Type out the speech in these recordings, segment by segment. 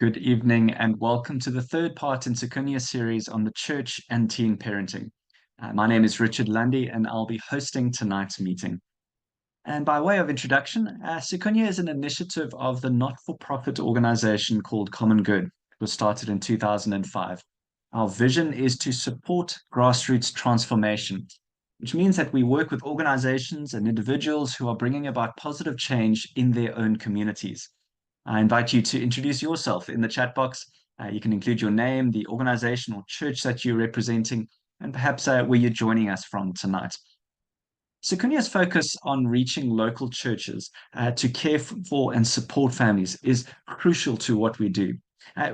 Good evening, and welcome to the third part in Sikunye series on the church and teen parenting. My name is Richard Lundy, and I'll be hosting tonight's meeting. And by way of introduction, Sikunye is an initiative of the not-for-profit organization called Common Good. It was started in 2005. Our vision is to support grassroots transformation, which means that we work with organizations and individuals who are bringing about positive change in their own communities. I invite you to introduce yourself in the chat box. You can include your name, the organization or church that you're representing, and perhaps where you're joining us from tonight. Sikunye's focus on reaching local churches to care for and support families is crucial to what we do.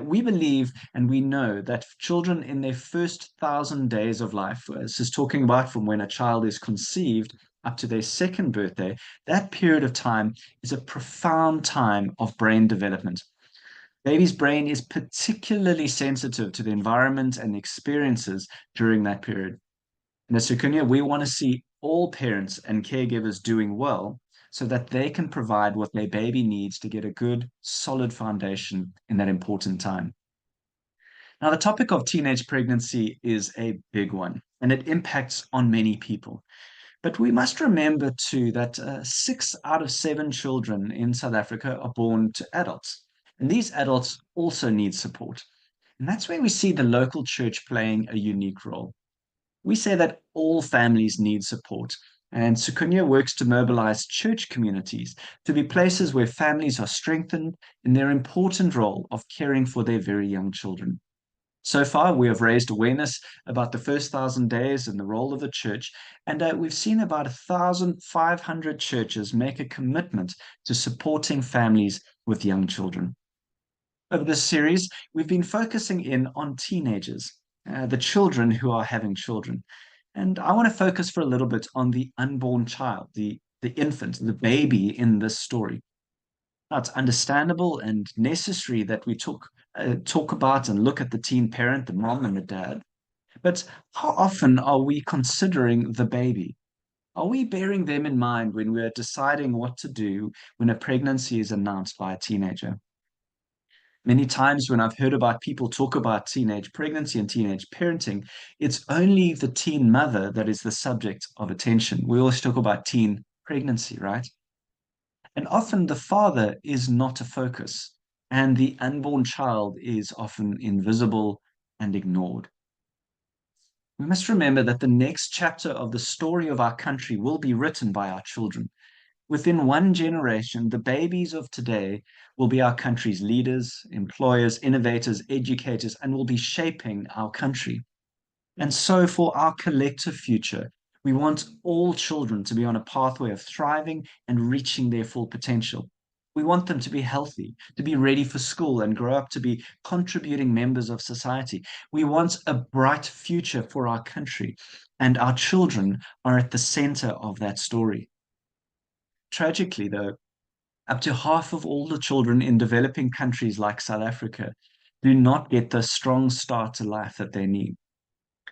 We believe and we know that children in their first 1,000 days of life, this is talking about from when a child is conceived up to their second birthday, that period of time is a profound time of brain development. Baby's brain is particularly sensitive to the environment and experiences during that period. In Sikunye, we want to see all parents and caregivers doing well so that they can provide what their baby needs to get a good, solid foundation in that important time. Now, the topic of teenage pregnancy is a big one, and it impacts on many people. But we must remember too that 6 out of 7 children in South Africa are born to adults, and these adults also need support. And that's where we see the local church playing a unique role. We say that all families need support, and Sikunye works to mobilize church communities to be places where families are strengthened in their important role of caring for their very young children. So far, we have raised awareness about the first 1,000 days and the role of the church, and we've seen about 1,500 churches make a commitment to supporting families with young children. Over this series, we've been focusing in on teenagers, the children who are having children. And I want to focus for a little bit on the unborn child, the infant, the baby in this story. Now, it's understandable and necessary that we talk about and look at the teen parent, the mom and the dad. But how often are we considering the baby? Are we bearing them in mind when we're deciding what to do when a pregnancy is announced by a teenager? Many times when I've heard about people talk about teenage pregnancy and teenage parenting, it's only the teen mother that is the subject of attention. We always talk about teen pregnancy, right? And often the father is not a focus, and the unborn child is often invisible and ignored. We must remember that the next chapter of the story of our country will be written by our children. Within one generation, the babies of today will be our country's leaders, employers, innovators, educators, and will be shaping our country. And so, for our collective future, we want all children to be on a pathway of thriving and reaching their full potential. We want them to be healthy, to be ready for school and grow up to be contributing members of society. We want a bright future for our country, and our children are at the center of that story. Tragically, though, up to half of all the children in developing countries like South Africa do not get the strong start to life that they need.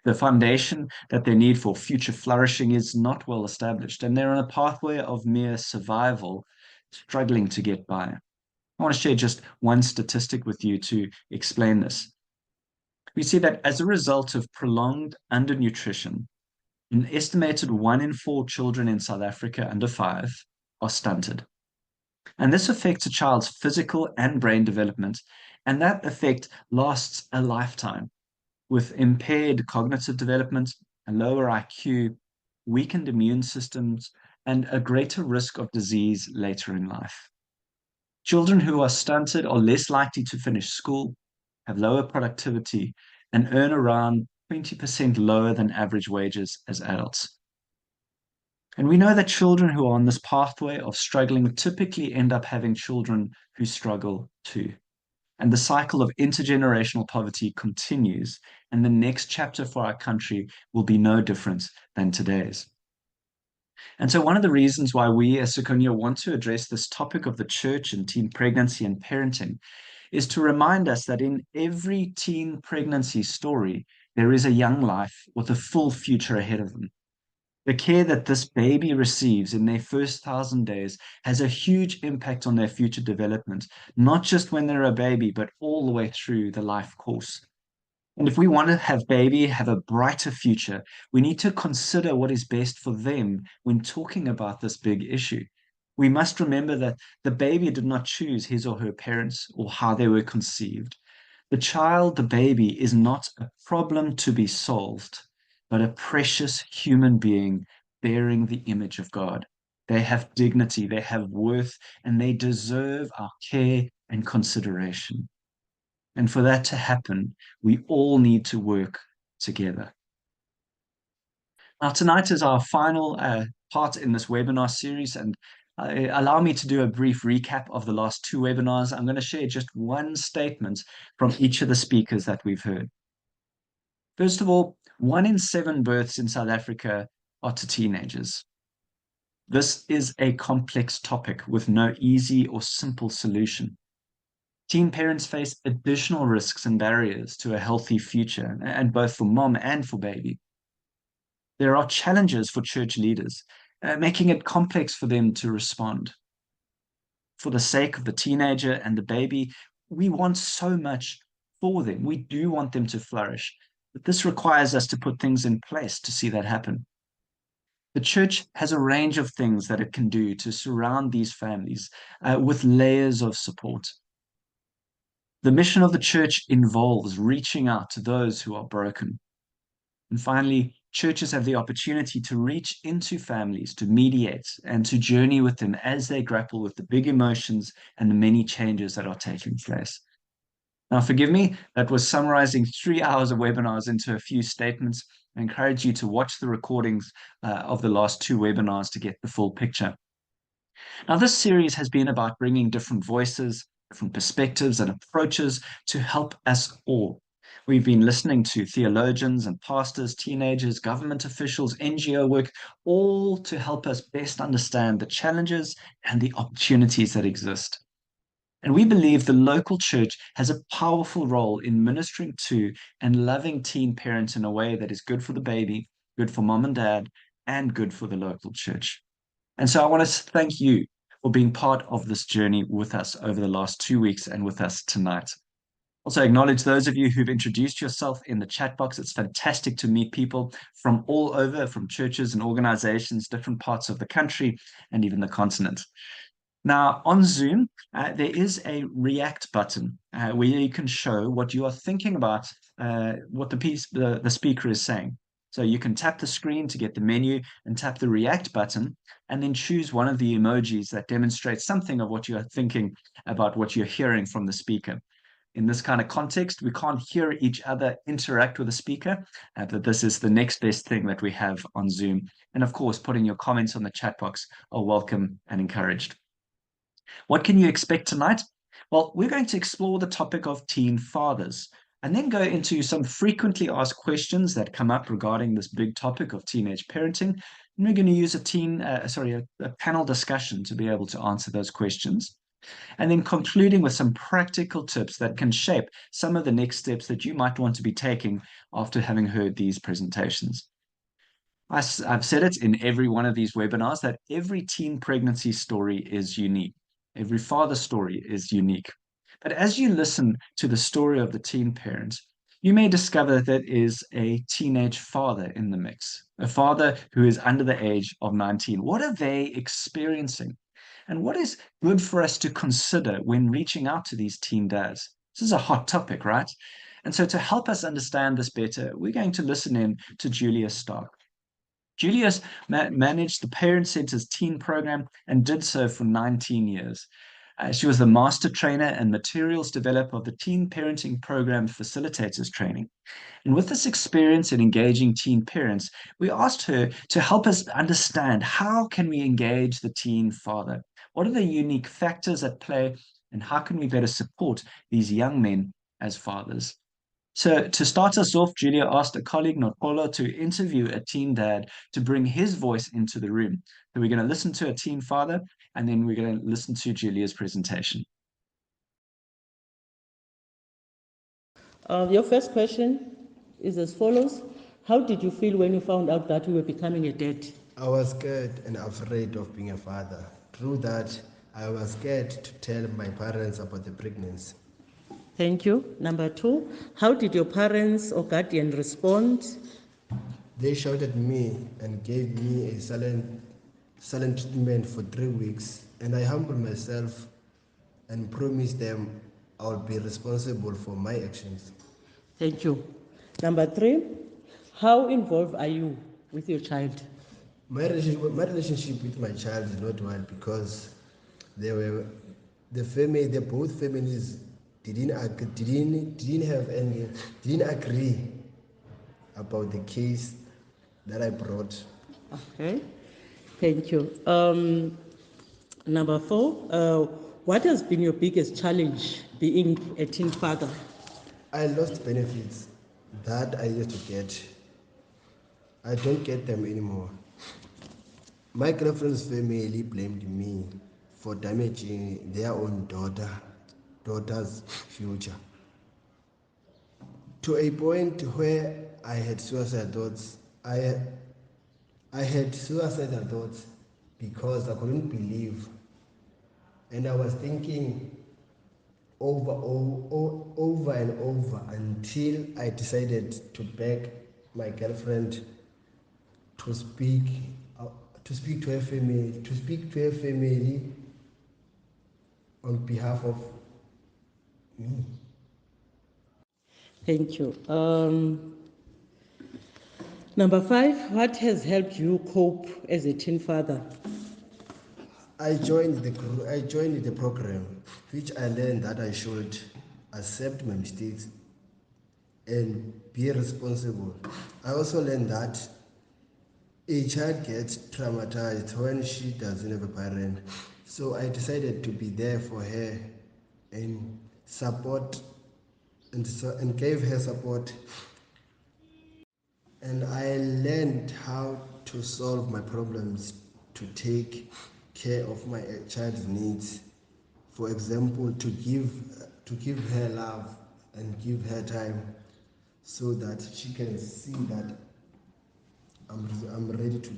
The foundation that they need for future flourishing is not well established, and they're on a pathway of mere survival, struggling to get by. I want to share just one statistic with you to explain this. We see that as a result of prolonged undernutrition, an estimated 1 in 4 children in South Africa under 5 are stunted. And this affects a child's physical and brain development, and that effect lasts a lifetime, with impaired cognitive development, a lower IQ, weakened immune systems, and a greater risk of disease later in life. Children who are stunted are less likely to finish school, have lower productivity, and earn around 20% lower than average wages as adults. And we know that children who are on this pathway of struggling typically end up having children who struggle too. And the cycle of intergenerational poverty continues, and the next chapter for our country will be no different than today's. And so, one of the reasons why we as Sikunye want to address this topic of the church and teen pregnancy and parenting is to remind us that in every teen pregnancy story, there is a young life with a full future ahead of them. The care that this baby receives in their first 1,000 days has a huge impact on their future development, not just when they're a baby, but all the way through the life course. And if we want to have baby have a brighter future, we need to consider what is best for them when talking about this big issue. We must remember that the baby did not choose his or her parents or how they were conceived. The child, the baby, is not a problem to be solved, but a precious human being bearing the image of God. They have dignity, they have worth, and they deserve our care and consideration. And for that to happen, we all need to work together. Now, tonight is our final part in this webinar series, and allow me to do a brief recap of the last two webinars. I'm going to share just one statement from each of the speakers that we've heard. First of all, 1 in 7 births in South Africa are to teenagers. This is a complex topic with no easy or simple solution. Teen parents face additional risks and barriers to a healthy future, and both for mom and for baby. There are challenges for church leaders, making it complex for them to respond. For the sake of the teenager and the baby, we want so much for them. We do want them to flourish, but this requires us to put things in place to see that happen. The church has a range of things that it can do to surround these families with layers of support. The mission of the church involves reaching out to those who are broken. And finally, churches have the opportunity to reach into families, to mediate, and to journey with them as they grapple with the big emotions and the many changes that are taking place. Now, forgive me, that was summarizing 3 hours of webinars into a few statements. I encourage you to watch the recordings of the last 2 webinars to get the full picture. Now, this series has been about bringing different voices, different perspectives and approaches to help us all. We've been listening to theologians and pastors, teenagers, government officials, NGO work, all to help us best understand the challenges and the opportunities that exist. And we believe the local church has a powerful role in ministering to and loving teen parents in a way that is good for the baby, good for mom and dad, and good for the local church. And so I want to thank you for being part of this journey with us over the last 2 weeks and with us tonight. Also, acknowledge those of you who've introduced yourself in the chat box. It's fantastic to meet people from all over, from churches and organizations, different parts of the country, and even the continent. Now, on Zoom, there is a react button where you can show what you are thinking about, what the speaker is saying. So you can tap the screen to get the menu and tap the react button, and then choose one of the emojis that demonstrates something of what you are thinking about what you're hearing from the speaker. In this kind of context, we can't hear each other interact with the speaker, but this is the next best thing that we have on Zoom. And of course, putting your comments on the chat box are welcome and encouraged. What can you expect tonight? Well, we're going to explore the topic of teen fathers and then go into some frequently asked questions that come up regarding this big topic of teenage parenting. And we're going to use a panel discussion to be able to answer those questions. And then concluding with some practical tips that can shape some of the next steps that you might want to be taking after having heard these presentations. I've said it in every one of these webinars that every teen pregnancy story is unique. Every father story is unique. But as you listen to the story of the teen parent, you may discover that there is a teenage father in the mix, a father who is under the age of 19. What are they experiencing? And what is good for us to consider when reaching out to these teen dads? This is a hot topic, right? And so to help us understand this better, we're going to listen in to Julia Stark. Julius managed the Parent Center's teen program and did so for 19 years. She was the master trainer and materials developer of the Teen Parenting Program Facilitators Training. And with this experience in engaging teen parents, we asked her to help us understand how can we engage the teen father? What are the unique factors at play? And how can we better support these young men as fathers? So to start us off, Julia asked a colleague, Nopolo, to interview a teen dad to bring his voice into the room. So we're going to listen to a teen father, and then we're going to listen to Julia's presentation. Your first question is as follows. How did you feel when you found out that you were becoming a dad? I was scared and afraid of being a father. Through that, I was scared to tell my parents about the pregnancy. Thank you. Number 2, how did your parents or guardian respond? They shouted at me and gave me a silent treatment for 3 weeks, and I humbled myself and promised them I would be responsible for my actions. Thank you. Number 3, how involved are you with your child? My relationship with my child is not well because they were the both families didn't agree about the case that I brought. Okay. Thank you. Number 4, what has been your biggest challenge being a teen father? I lost benefits that I used to get. I don't get them anymore. My girlfriend's family blamed me for damaging their own daughter's future. To a point where I had suicidal thoughts. I had suicidal thoughts because I couldn't believe, and I was thinking over and over until I decided to beg my girlfriend to speak to her family on behalf of me. Thank you. Number 5, what has helped you cope as a teen father? I joined the program, which I learned that I should accept my mistakes and be responsible. I also learned that a child gets traumatized when she doesn't have a parent. So I decided to be there for her and support and gave her support. And I learned how to solve my problems, to take care of my child's needs. For example, to give her love and give her time so that she can see that I'm ready to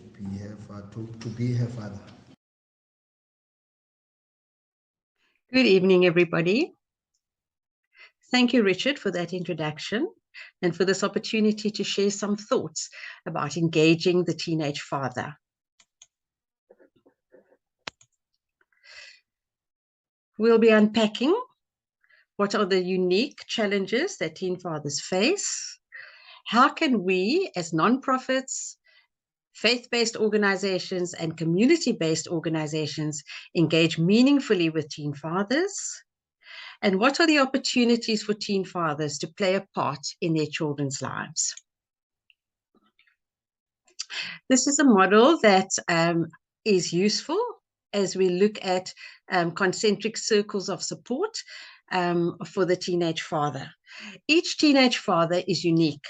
be her father. Good evening, everybody. Thank you, Richard, for that introduction and for this opportunity to share some thoughts about engaging the teenage father. We'll be unpacking what are the unique challenges that teen fathers face. How can we, as nonprofits, faith-based organizations, and community-based organizations, engage meaningfully with teen fathers? And what are the opportunities for teen fathers to play a part in their children's lives? This is a model that is useful as we look at concentric circles of support for the teenage father. Each teenage father is unique.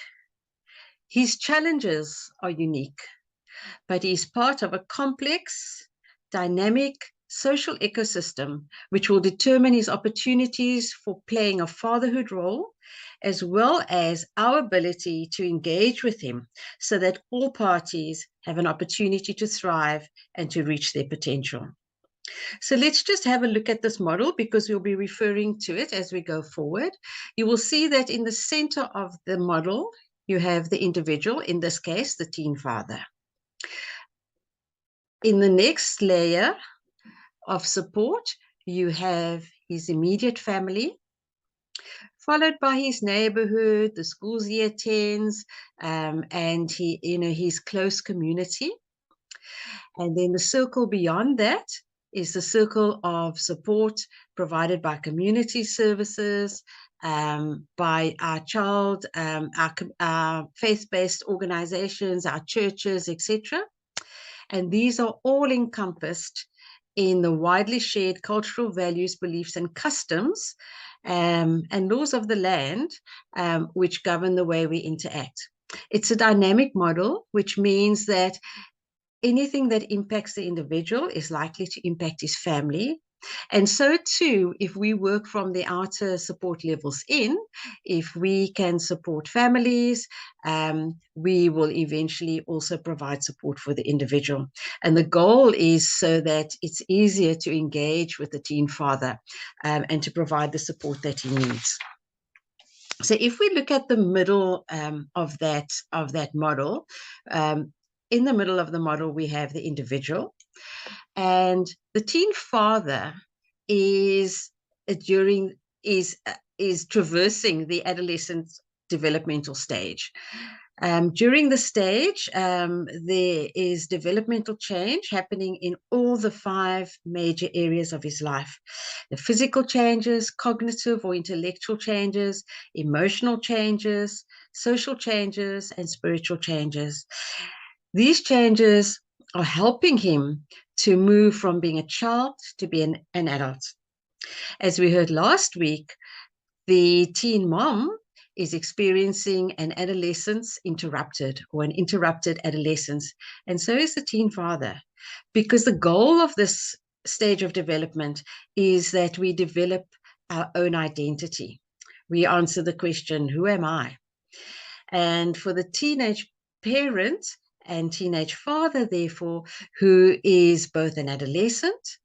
His challenges are unique, but he's part of a complex, dynamic social ecosystem which will determine his opportunities for playing a fatherhood role, as well as our ability to engage with him so that all parties have an opportunity to thrive and to reach their potential. So let's just have a look at this model because we'll be referring to it as we go forward. You will see that in the center of the model, you have the individual, in this case, the teen father. In the next layer of support, you have his immediate family, followed by his neighborhood, the schools he attends, and his close community. And then the circle beyond that is the circle of support provided by community services, by our child, our faith-based organizations, our churches, etc. And these are all encompassed in the widely shared cultural values, beliefs, and customs and laws of the land, which govern the way we interact. It's a dynamic model, which means that anything that impacts the individual is likely to impact his family, And so too, if we work from the outer support levels in, if we can support families, we will eventually also provide support for the individual. And the goal is so that it's easier to engage with the teen father and to provide the support that he needs. So if we look at the middle of that model, in the middle of the model, we have the individual, and the teen father is traversing the adolescent developmental stage. During the stage, there is developmental change happening in all the 5 major areas of his life: the physical changes, cognitive or intellectual changes, emotional changes, social changes, and spiritual changes. These changes are helping him to move from being a child to be an adult. As we heard last week, the teen mom is experiencing an adolescence interrupted, or an interrupted adolescence, and so is the teen father, because the goal of this stage of development is that we develop our own identity. We answer the question, who am I? And for the teenage parent and teenage father, therefore, who is both an adolescent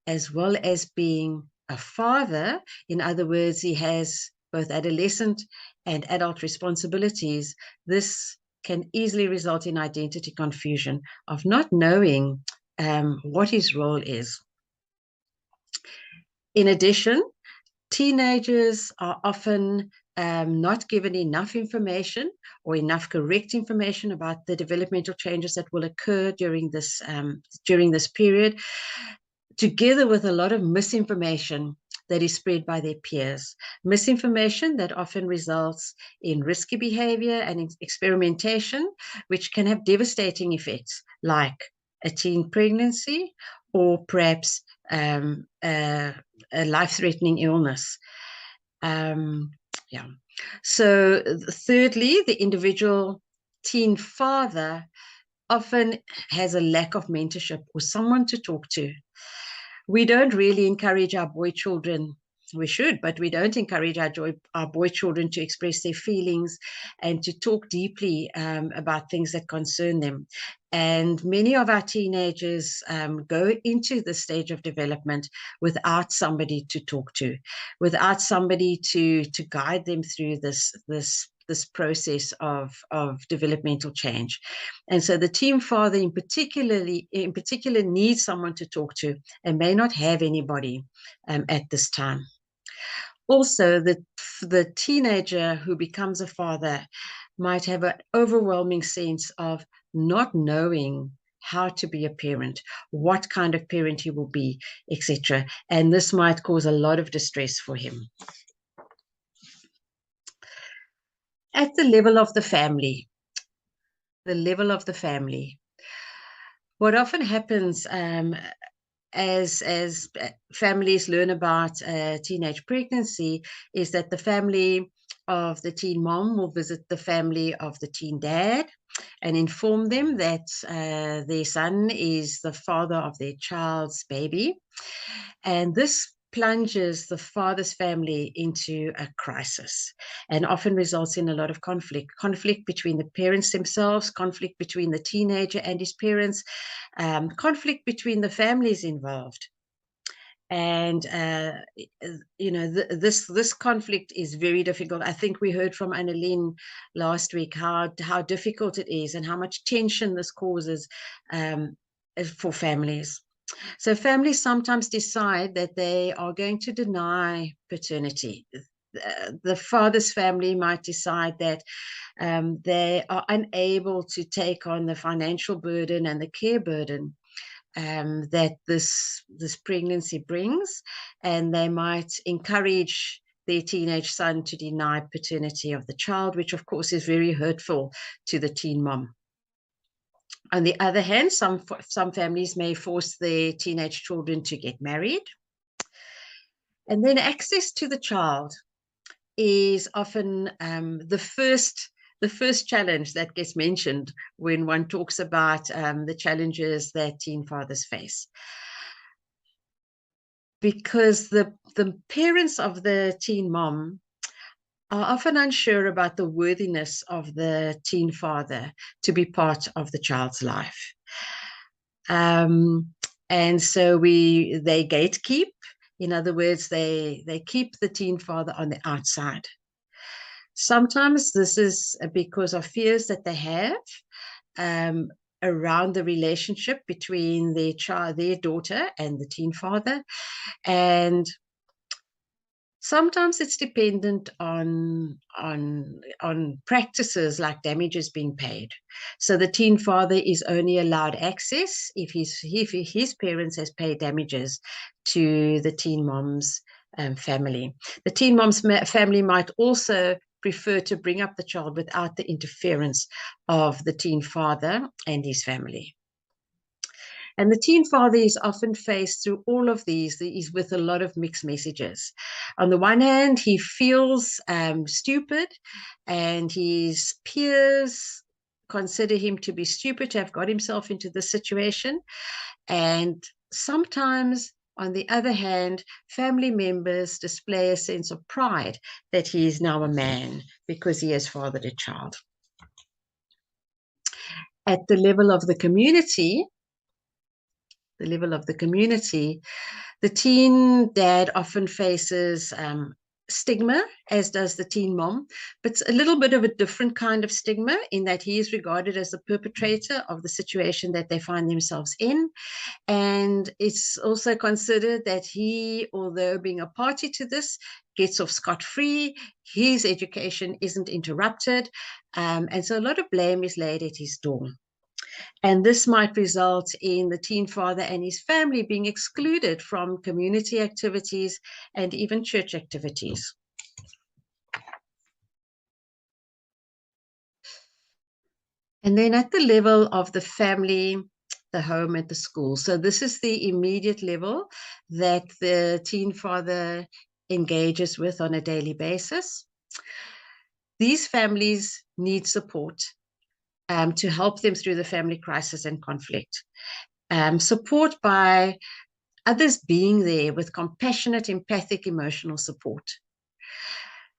as well as being a father, in other words, he has both adolescent and adult responsibilities, this can easily result in identity confusion of not knowing what his role is. In addition, teenagers are often not given enough information or enough correct information about the developmental changes that will occur during this period, together with a lot of misinformation that is spread by their peers. Misinformation that often results in risky behavior and experimentation, which can have devastating effects, like a teen pregnancy or perhaps a life-threatening illness. So thirdly, the individual teen father often has a lack of mentorship or someone to talk to. We don't really encourage our boy children. We should, but we don't encourage our boy children to express their feelings and to talk deeply about things that concern them. And many of our teenagers go into the stage of development without somebody to talk to, without somebody to guide them through this process of developmental change. And so the teen father in particular needs someone to talk to and may not have anybody at this time. Also, the teenager who becomes a father might have an overwhelming sense of not knowing how to be a parent, what kind of parent he will be, etc. And this might cause a lot of distress for him. At the level of the family, what often happens as families learn about teenage pregnancy is that the family of the teen mom will visit the family of the teen dad and inform them that their son is the father of their child's baby. And this plunges the father's family into a crisis and often results in a lot of conflict between the parents themselves, conflict between the teenager and his parents, conflict between the families involved. And this conflict is very difficult. I think we heard from Annalene last week how difficult it is and how much tension this causes for families. So families sometimes decide that they are going to deny paternity. The father's family might decide that they are unable to take on the financial burden and the care burden that this pregnancy brings, and they might encourage their teenage son to deny paternity of the child, which of course is very hurtful to the teen mom. On the other hand, some families may force their teenage children to get married. And then access to the child is often the first challenge that gets mentioned when one talks about the challenges that teen fathers face. because the parents of the teen mom are often unsure about the worthiness of the teen father to be part of the child's life. And so they gatekeep. In other words, they keep the teen father on the outside. Sometimes this is because of fears that they have around the relationship between their daughter and the teen father. And sometimes it's dependent on practices like damages being paid. So the teen father is only allowed access if his parents has paid damages to the teen mom's family. The teen mom's family might also prefer to bring up the child without the interference of the teen father and his family. And the teen father is often faced through all of these. He's with a lot of mixed messages. On the one hand, he feels stupid, and his peers consider him to be stupid to have got himself into this situation. And sometimes, on the other hand, family members display a sense of pride that he is now a man because he has fathered a child. At the level of the community, the teen dad often faces stigma, as does the teen mom, but it's a little bit of a different kind of stigma in that he is regarded as the perpetrator of the situation that they find themselves in. And it's also considered that he, although being a party to this, gets off scot-free. His education isn't interrupted. And so a lot of blame is laid at his door. And this might result in the teen father and his family being excluded from community activities and even church activities. And then at the level of the family, the home, and the school. So this is the immediate level that the teen father engages with on a daily basis. These families need support to help them through the family crisis and conflict. Support by others being there with compassionate, empathic, emotional support.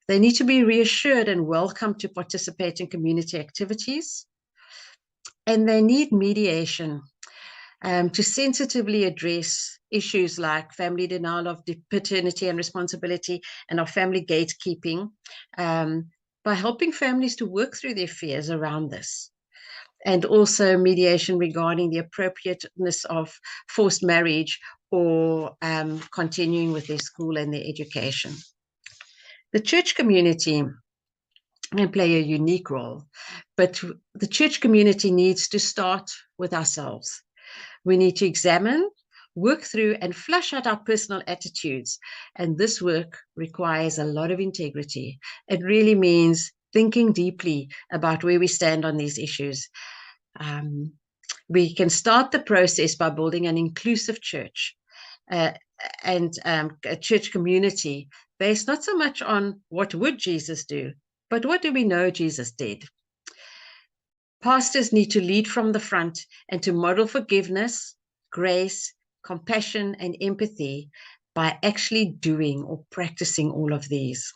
They need to be reassured and welcome to participate in community activities. And they need mediation to sensitively address issues like family denial of paternity and responsibility and of family gatekeeping, by helping families to work through their fears around this. And also mediation regarding the appropriateness of forced marriage or continuing with their school and their education. The church community can play a unique role, but the church community needs to start with ourselves. We need to examine, work through, and flush out our personal attitudes. And this work requires a lot of integrity. It really means thinking deeply about where we stand on these issues. We can start the process by building an inclusive church and a church community based not so much on what would Jesus do, but what do we know Jesus did. Pastors need to lead from the front and to model forgiveness, grace, compassion, and empathy by actually doing or practicing all of these.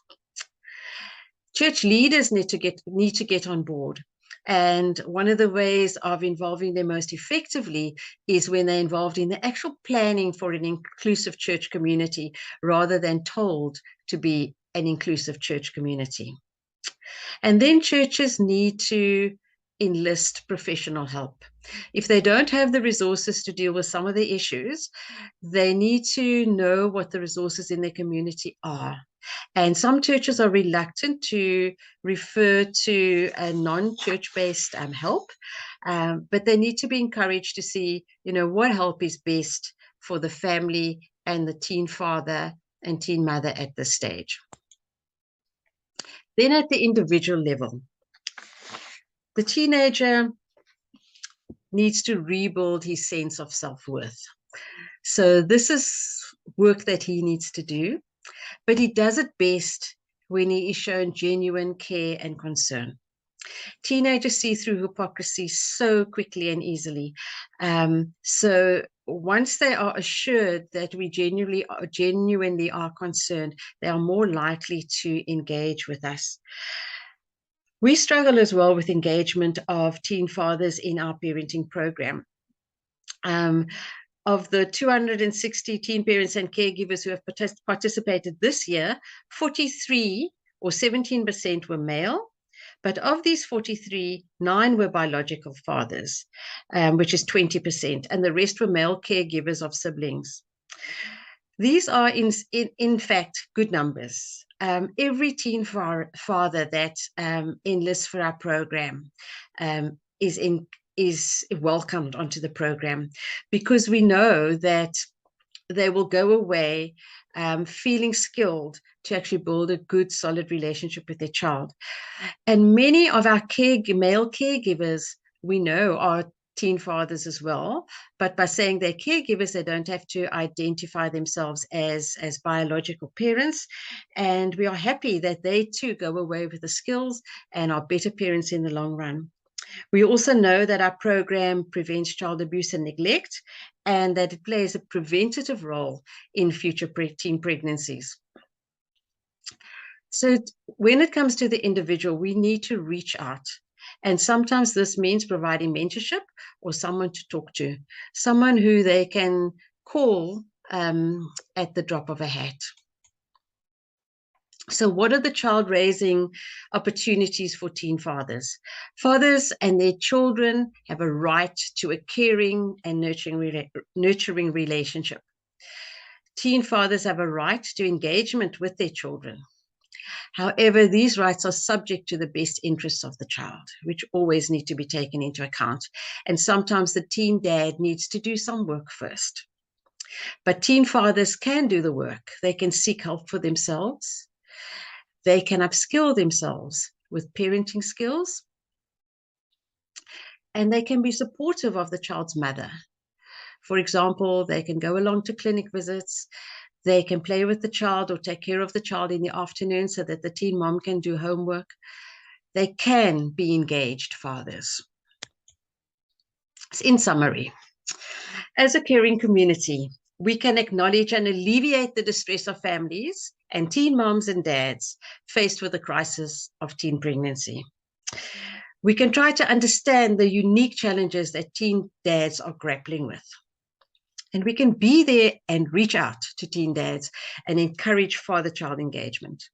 Church leaders need to get on board. And one of the ways of involving them most effectively is when they're involved in the actual planning for an inclusive church community, rather than told to be an inclusive church community. And then churches need to enlist professional help. If they don't have the resources to deal with some of the issues, they need to know what the resources in their community are. And some churches are reluctant to refer to a non-church-based help, but they need to be encouraged to see, what help is best for the family and the teen father and teen mother at this stage. Then at the individual level, the teenager needs to rebuild his sense of self-worth. So this is work that he needs to do, but he does it best when he is shown genuine care and concern. Teenagers see through hypocrisy so quickly and easily. So once they are assured that we genuinely are concerned, they are more likely to engage with us. We struggle as well with engagement of teen fathers in our parenting program. Of the 260 teen parents and caregivers who have participated this year, 43 or 17% were male. But of these 43, 9 were biological fathers, which is 20%, and the rest were male caregivers of siblings. These are, in fact, good numbers. Every teen father that enlists for our program is welcomed onto the program, because we know that they will go away feeling skilled to actually build a good, solid relationship with their child. And many of our male caregivers, we know, are teen fathers as well, but by saying they're caregivers, they don't have to identify themselves as biological parents. And we are happy that they too go away with the skills and are better parents in the long run. We also know that our program prevents child abuse and neglect, and that it plays a preventative role in future teen pregnancies. So when it comes to the individual, we need to reach out. And sometimes this means providing mentorship or someone to talk to, someone who they can call at the drop of a hat. So what are the child raising opportunities for teen fathers? Fathers and their children have a right to a caring and nurturing relationship. Teen fathers have a right to engagement with their children. However, these rights are subject to the best interests of the child, which always need to be taken into account. And sometimes the teen dad needs to do some work first. But teen fathers can do the work. They can seek help for themselves. They can upskill themselves with parenting skills. And they can be supportive of the child's mother. For example, they can go along to clinic visits. They can play with the child or take care of the child in the afternoon so that the teen mom can do homework. They can be engaged fathers. In summary, as a caring community, we can acknowledge and alleviate the distress of families and teen moms and dads faced with the crisis of teen pregnancy. We can try to understand the unique challenges that teen dads are grappling with. And we can be there and reach out to teen dads and encourage father-child engagement.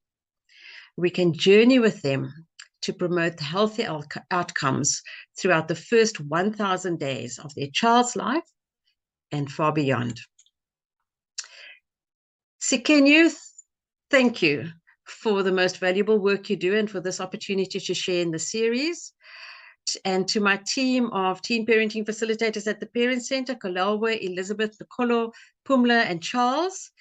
We can journey with them to promote healthy outcomes throughout the first 1,000 days of their child's life and far beyond. Sikunye, thank you for the most valuable work you do and for this opportunity to share in the series. And to my team of teen parenting facilitators at the Parent Center, Kolalwe, Elizabeth, Nicolo, Pumla, and Charles,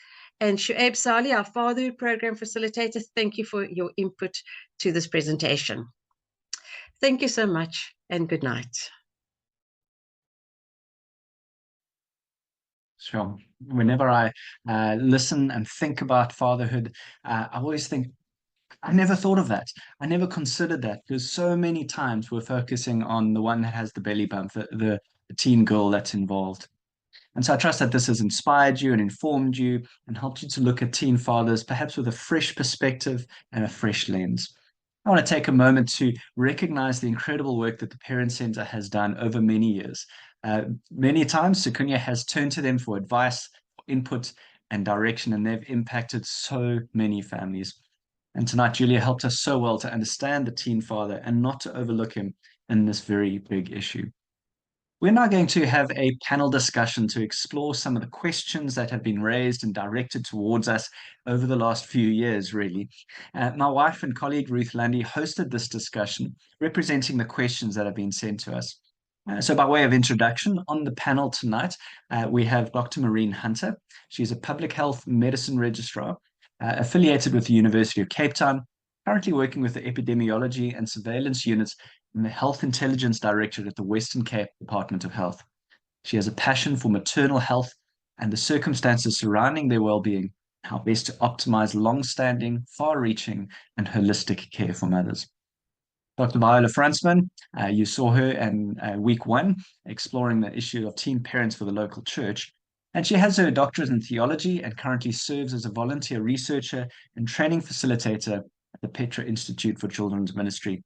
and Shuaib Sali, our fatherhood program facilitator, thank you for your input to this presentation. Thank you so much, and good night. Sure. Whenever I listen and think about fatherhood, I always think, I never thought of that. I never considered that, because so many times we're focusing on the one that has the belly bump, the teen girl that's involved. And so I trust that this has inspired you and informed you and helped you to look at teen fathers, perhaps with a fresh perspective and a fresh lens. I want to take a moment to recognize the incredible work that the Parent Center has done over many years. Many times, Sikunye has turned to them for advice, input, and direction, and they've impacted so many families. And tonight, Julia helped us so well to understand the teen father and not to overlook him in this very big issue. We're now going to have a panel discussion to explore some of the questions that have been raised and directed towards us over the last few years, really. My wife and colleague Ruth Landy hosted this discussion, representing the questions that have been sent to us. So by way of introduction, on the panel tonight, we have Dr. Maureen Hunter. She's a public health medicine registrar, affiliated with the University of Cape Town, currently working with the epidemiology and surveillance units in the Health Intelligence Directorate at the Western Cape Department of Health. She has a passion for maternal health and the circumstances surrounding their well-being, how best to optimize long-standing, far-reaching, and holistic care for mothers. Dr. Viola Fransman, you saw her in week 1, exploring the issue of teen parents for the local church. And she has her doctorate in theology and currently serves as a volunteer researcher and training facilitator at the Petra Institute for Children's Ministry.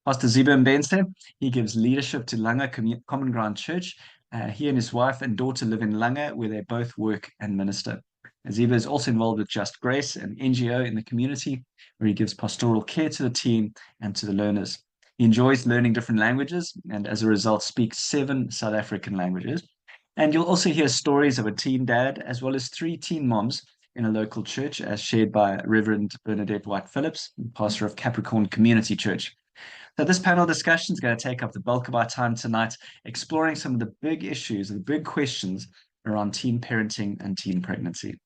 Pastor Ziba Mbense, he gives leadership to Langa Common Ground Church. He and his wife and daughter live in Langa, where they both work and minister. Ziba is also involved with Just Grace, an NGO in the community, where he gives pastoral care to the team and to the learners. He enjoys learning different languages and as a result speaks 7 South African languages. And you'll also hear stories of a teen dad as well as 3 teen moms in a local church, as shared by Reverend Bernadette White Phillips, pastor of Capricorn Community Church. So this panel discussion is going to take up the bulk of our time tonight, exploring some of the big issues, the big questions around teen parenting and teen pregnancy.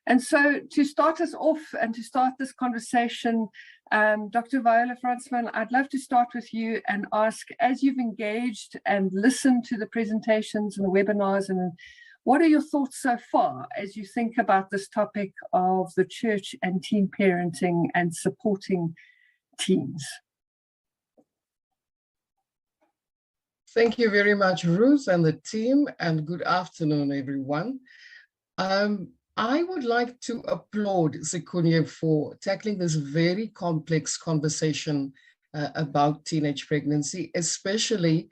And so to start us off and to start this conversation, Dr. Viola Fransman, I'd love to start with you and ask, as you've engaged and listened to the presentations and the webinars, and what are your thoughts so far as you think about this topic of the church and teen parenting and supporting teens? Thank you very much, Ruth and the team, and good afternoon, everyone. I would like to applaud Sikunye for tackling this very complex conversation about teenage pregnancy, especially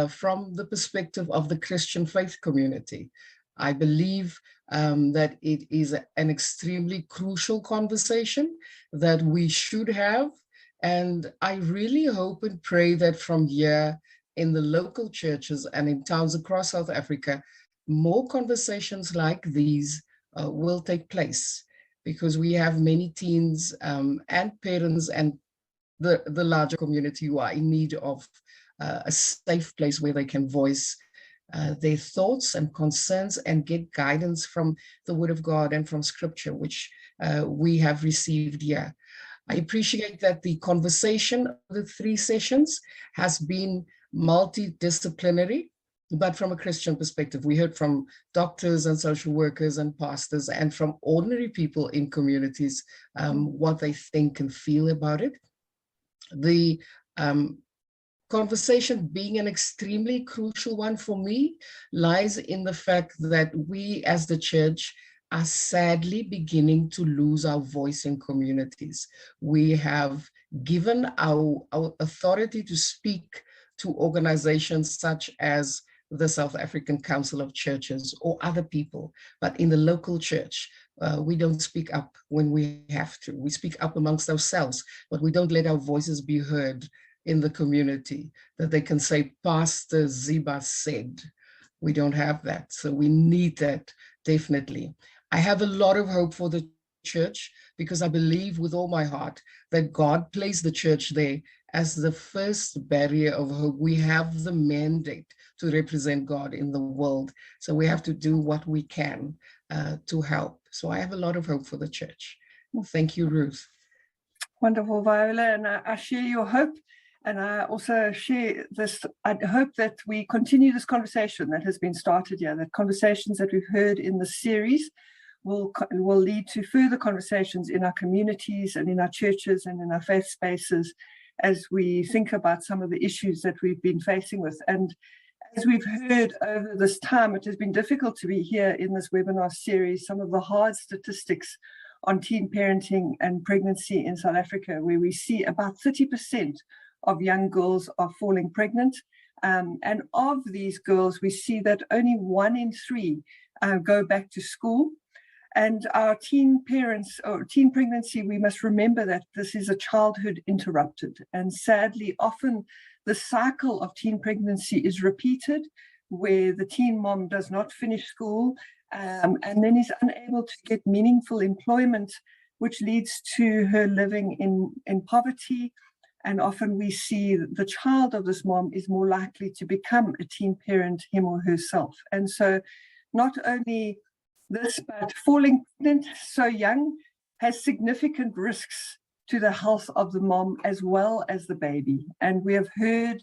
from the perspective of the Christian faith community. I believe that it is an extremely crucial conversation that we should have, and I really hope and pray that from here in the local churches and in towns across South Africa, more conversations like these will take place, because we have many teens and parents and the larger community who are in need of a safe place where they can voice their thoughts and concerns and get guidance from the Word of God and from Scripture, which we have received here. I appreciate that the conversation of the 3 sessions has been multidisciplinary, but from a Christian perspective. We heard from doctors and social workers and pastors and from ordinary people in communities what they think and feel about it. The conversation being an extremely crucial one for me lies in the fact that we as the church are sadly beginning to lose our voice in communities. We have given our authority to speak to organizations such as the South African Council of Churches or other people, but in the local church, we don't speak up when we have to. We speak up amongst ourselves, but we don't let our voices be heard in the community, that they can say, Pastor Ziba said. We don't have that, so we need that, definitely. I have a lot of hope for the church, because I believe with all my heart that God placed the church there as the first barrier of hope. We have the mandate to represent God in the world, so we have to do what we can to help. So I have a lot of hope for the church. Thank you, Ruth. Wonderful, Viola, and I share your hope, and I also share this. I hope that we continue this conversation that has been started here, the conversations that we've heard in the series will lead to further conversations in our communities and in our churches and in our faith spaces as we think about some of the issues that we've been facing with. And as we've heard over this time, it has been difficult to be here in this webinar series, some of the hard statistics on teen parenting and pregnancy in South Africa, where we see about 30% of young girls are falling pregnant. And of these girls, we see that only 1 in 3 go back to school. And our teen parents or teen pregnancy, we must remember that this is a childhood interrupted. And sadly, often the cycle of teen pregnancy is repeated, where the teen mom does not finish school and then is unable to get meaningful employment, which leads to her living in poverty. And often we see the child of this mom is more likely to become a teen parent, him or herself. And so not only this, but falling pregnant so young has significant risks to the health of the mom as well as the baby. And we have heard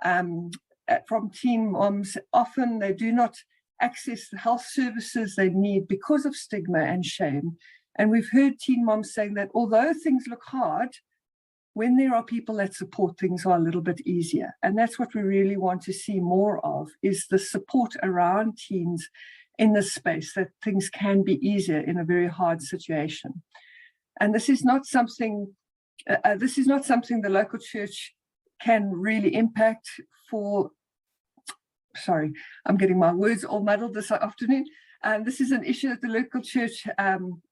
from teen moms, often they do not access the health services they need because of stigma and shame. And we've heard teen moms saying that although things look hard, when there are people that support, things are a little bit easier. And that's what we really want to see more of, is the support around teens in this space, that things can be easier in a very hard situation. And this is not something the local church can really impact for. Sorry, I'm getting my words all muddled this afternoon. This is an issue that the local church,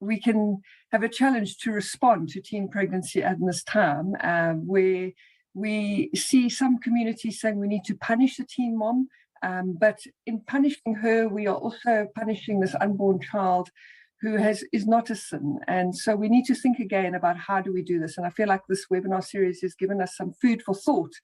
we can have a challenge to respond to teen pregnancy at this time, where we see some communities saying we need to punish the teen mom, but in punishing her, we are also punishing this unborn child who is not a sin. And so we need to think again about how do we do this. And I feel like this webinar series has given us some food for thought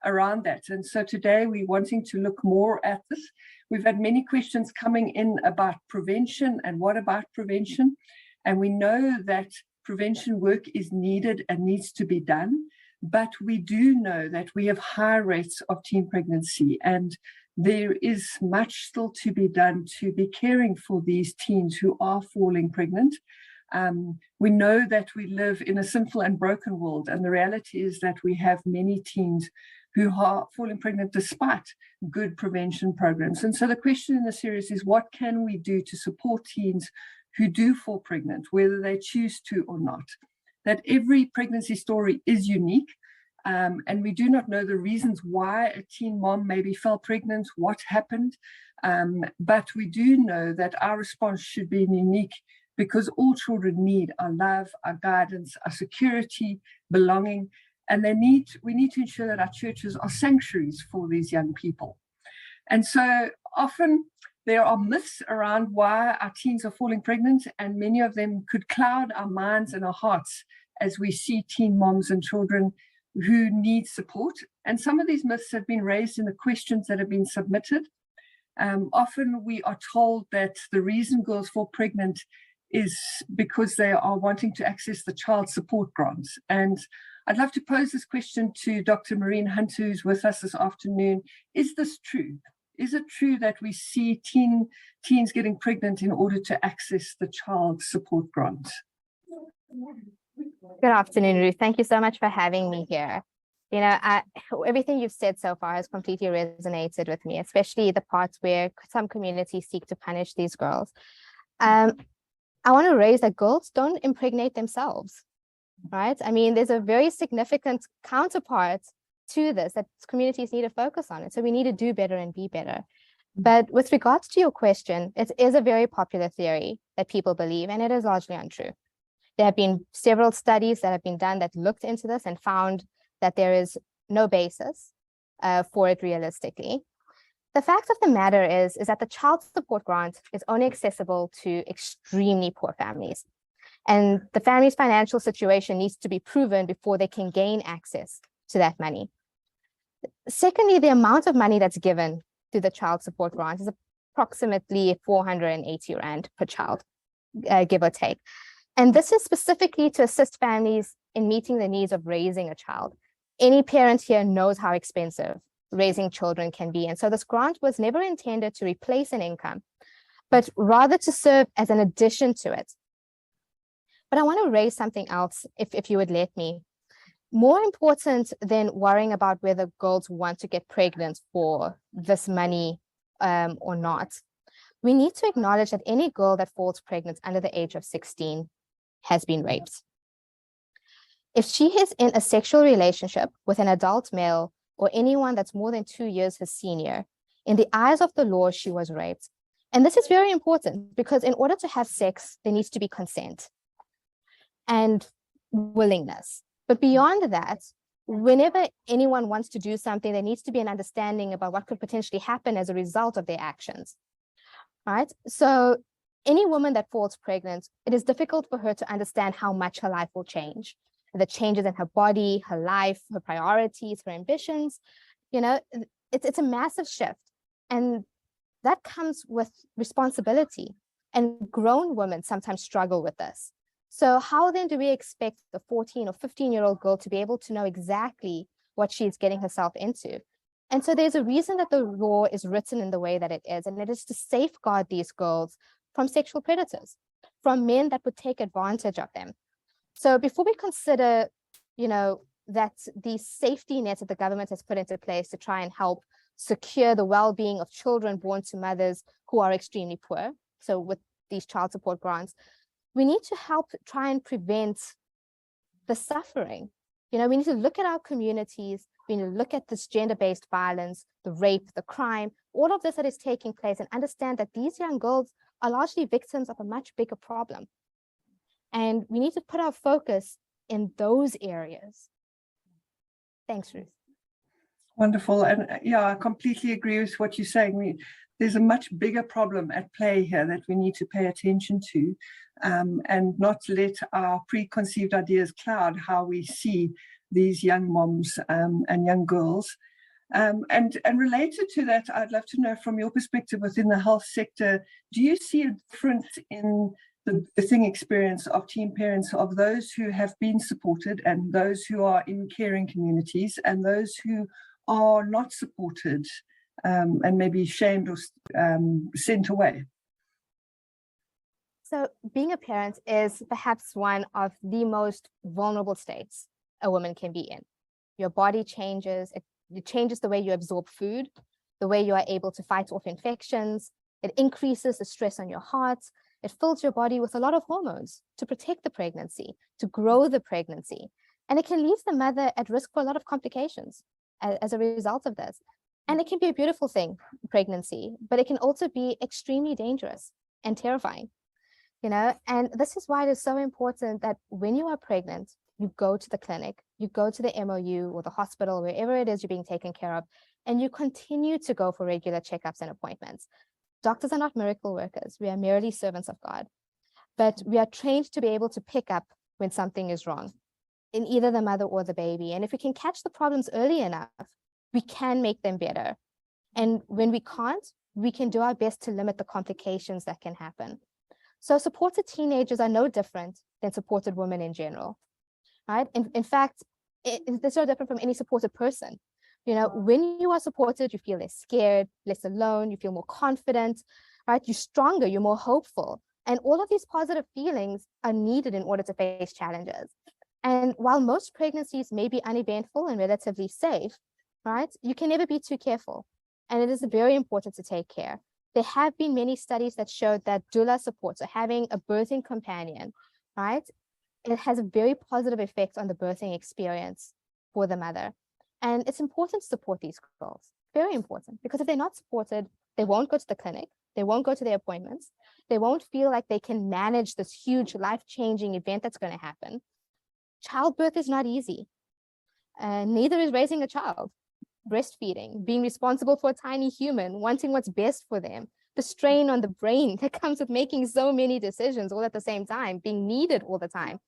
around that. And so today we're wanting to look more at this. We've had many questions coming in about prevention and what about prevention. And we know that prevention work is needed and needs to be done, but we do know that we have high rates of teen pregnancy, and there is much still to be done to be caring for these teens who are falling pregnant. We know that we live in a sinful and broken world, and the reality is that we have many teens who are falling pregnant despite good prevention programs. And so the question in the series is, what can we do to support teens who do fall pregnant, whether they choose to or not? That every pregnancy story is unique, and we do not know the reasons why a teen mom maybe fell pregnant, what happened, but we do know that our response should be unique, because all children need our love, our guidance, our security, belonging, and we need to ensure that our churches are sanctuaries for these young people. And so often there are myths around why our teens are falling pregnant, and many of them could cloud our minds and our hearts as we see teen moms and children who need support. And some of these myths have been raised in the questions that have been submitted. Often we are told that the reason girls fall pregnant is because they are wanting to access the child support grants. And I'd love to pose this question to Dr. Maureen Hunt, who's with us this afternoon. Is this true? Is it true that we see teens getting pregnant in order to access the child support grant? Good afternoon, Ruth. Thank you so much for having me here. You know, everything you've said so far has completely resonated with me, especially the parts where some communities seek to punish these girls. I want to raise that girls don't impregnate themselves, right? I mean, there's a very significant counterpart to this that communities need to focus on it. So we need to do better and be better. But with regards to your question, it is a very popular theory that people believe, and it is largely untrue. There have been several studies that have been done that looked into this and found that there is no basis for it realistically. The fact of the matter is that the child support grant is only accessible to extremely poor families. And the family's financial situation needs to be proven before they can gain access to that money. Secondly, the amount of money that's given to the child support grant is approximately 480 Rand per child, give or take. And this is specifically to assist families in meeting the needs of raising a child. Any parent here knows how expensive raising children can be. And so this grant was never intended to replace an income, but rather to serve as an addition to it. But I want to raise something else, if you would let me. More important than worrying about whether girls want to get pregnant for this money or not, we need to acknowledge that any girl that falls pregnant under the age of 16 has been raped. If she is in a sexual relationship with an adult male or anyone that's more than 2 years her senior, in the eyes of the law, she was raped. And this is very important because in order to have sex, there needs to be consent and willingness. But beyond that, whenever anyone wants to do something, there needs to be an understanding about what could potentially happen as a result of their actions, right? So any woman that falls pregnant, it is difficult for her to understand how much her life will change. The changes in her body, her life, her priorities, her ambitions, you know, it's a massive shift. And that comes with responsibility. And grown women sometimes struggle with this. So how then do we expect a 14 or 15-year-old girl to be able to know exactly what she's getting herself into? And so there's a reason that the law is written in the way that it is, and it is to safeguard these girls from sexual predators, from men that would take advantage of them. So before we consider, you know, that these safety nets that the government has put into place to try and help secure the well-being of children born to mothers who are extremely poor, so with these child support grants, we need to help try and prevent the suffering. You know, we need to look at our communities, we need to look at this gender-based violence, the rape, the crime, all of this that is taking place, and understand that these young girls are largely victims of a much bigger problem. And we need to put our focus in those areas. Thanks, Ruth. Wonderful. And yeah, I completely agree with what you're saying. There's a much bigger problem at play here that we need to pay attention to, and not let our preconceived ideas cloud how we see these young moms and young girls. And related to that, I'd love to know from your perspective within the health sector, do you see a difference in the birthing experience of teen parents, of those who have been supported and those who are in caring communities and those who are not supported and maybe shamed or sent away? So being a parent is perhaps one of the most vulnerable states a woman can be in. Your body changes, it changes the way you absorb food, the way you are able to fight off infections. It increases the stress on your heart. It fills your body with a lot of hormones to protect the pregnancy, to grow the pregnancy. And it can leave the mother at risk for a lot of complications as a result of this. And it can be a beautiful thing, pregnancy, but it can also be extremely dangerous and terrifying, you know? And this is why it is so important that when you are pregnant, you go to the clinic, you go to the MOU or the hospital, wherever it is you're being taken care of, and you continue to go for regular checkups and appointments. Doctors are not miracle workers. We are merely servants of God, but we are trained to be able to pick up when something is wrong in either the mother or the baby. And if we can catch the problems early enough, we can make them better. And when we can't, we can do our best to limit the complications that can happen. So supported teenagers are no different than supported women in general, right? In fact, it's no different from any supported person. You know, when you are supported, you feel less scared, less alone, you feel more confident, right? You're stronger, you're more hopeful. And all of these positive feelings are needed in order to face challenges. And while most pregnancies may be uneventful and relatively safe, right, you can never be too careful. And it is very important to take care. There have been many studies that showed that doula support, so having a birthing companion, right, it has a very positive effect on the birthing experience for the mother. And it's important to support these girls, very important, because if they're not supported, they won't go to the clinic, they won't go to their appointments, they won't feel like they can manage this huge life-changing event that's going to happen. Childbirth is not easy, and neither is raising a child. Breastfeeding, being responsible for a tiny human, wanting what's best for them, the strain on the brain that comes with making so many decisions all at the same time, being needed all the time.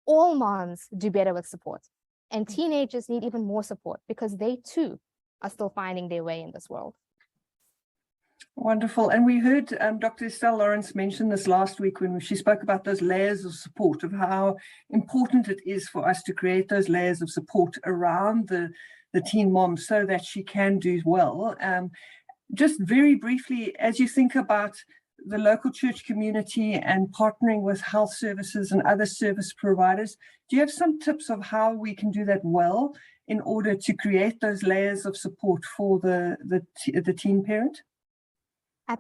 All moms do better with support. And teenagers need even more support because they too are still finding their way in this world. Wonderful. And we heard Dr. Estelle Lawrence mention this last week when she spoke about those layers of support, of how important it is for us to create those layers of support around the teen mom so that she can do well. Just very briefly, as you think about the local church community and partnering with health services and other service providers, do you have some tips of how we can do that well in order to create those layers of support for the teen parent?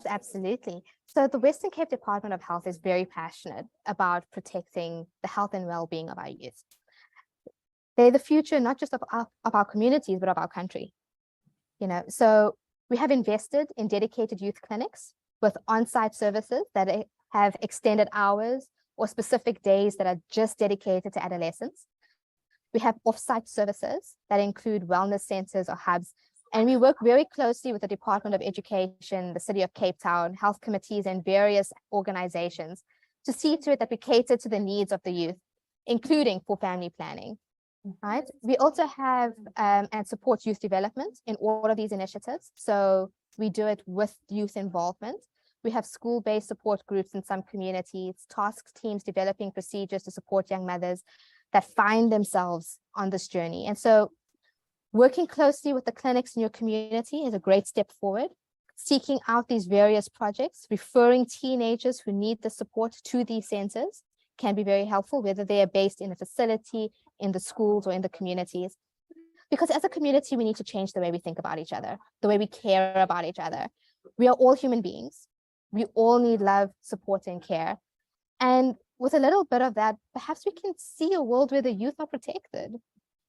Absolutely. So the Western Cape Department of Health is very passionate about protecting the health and well-being of our youth. They're the future, not just of our communities, but of our country. You know, so we have invested in dedicated youth clinics with on-site services that have extended hours or specific days that are just dedicated to adolescents. We have off-site services that include wellness centers or hubs. And we work very closely with the Department of Education, the City of Cape Town, health committees, and various organizations to see to it that we cater to the needs of the youth, including for family planning. Right? We also have and support youth development in all of these initiatives. So we do it with youth involvement. We have school-based support groups in some communities, task teams developing procedures to support young mothers that find themselves on this journey. And so working closely with the clinics in your community is a great step forward. Seeking out these various projects, referring teenagers who need the support to these centers can be very helpful, whether they are based in a facility, in the schools or in the communities. Because as a community, we need to change the way we think about each other, the way we care about each other. We are all human beings. We all need love, support, and care. And with a little bit of that, perhaps we can see a world where the youth are protected.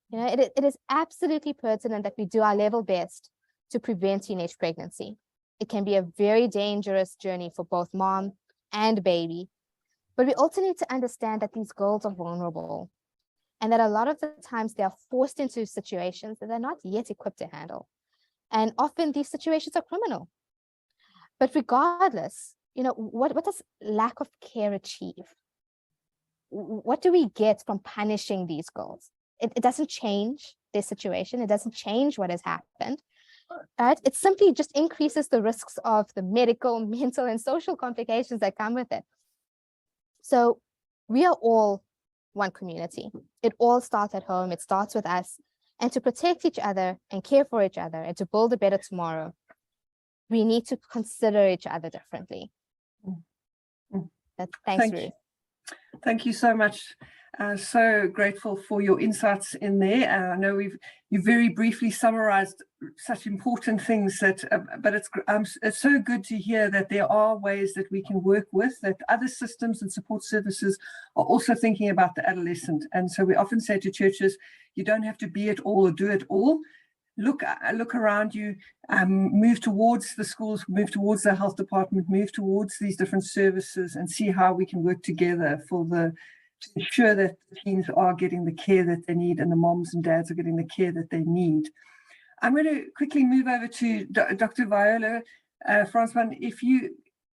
You know, it is absolutely pertinent that we do our level best to prevent teenage pregnancy. It can be a very dangerous journey for both mom and baby. But we also need to understand that these girls are vulnerable and that a lot of the times they are forced into situations that they're not yet equipped to handle. And often these situations are criminal. But regardless, you know, what does lack of care achieve? What do we get from punishing these girls? It doesn't change their situation. It doesn't change what has happened. Right? It simply just increases the risks of the medical, mental, and social complications that come with it. So we are all one community. It all starts at home. It starts with us. And to protect each other and care for each other and to build a better tomorrow, we need to consider each other differently. Thanks, Ruth. Thank you so much. So grateful for your insights in there. I know you very briefly summarized such important things that, but it's so good to hear that there are ways that we can work with, that other systems and support services are also thinking about the adolescent. And so we often say to churches, you don't have to be it all or do it all. Look around you, move towards the schools, move towards the health department, move towards these different services and see how we can work together to ensure that the teens are getting the care that they need and the moms and dads are getting the care that they need. I'm going to quickly move over to Dr. Viola. Fransman,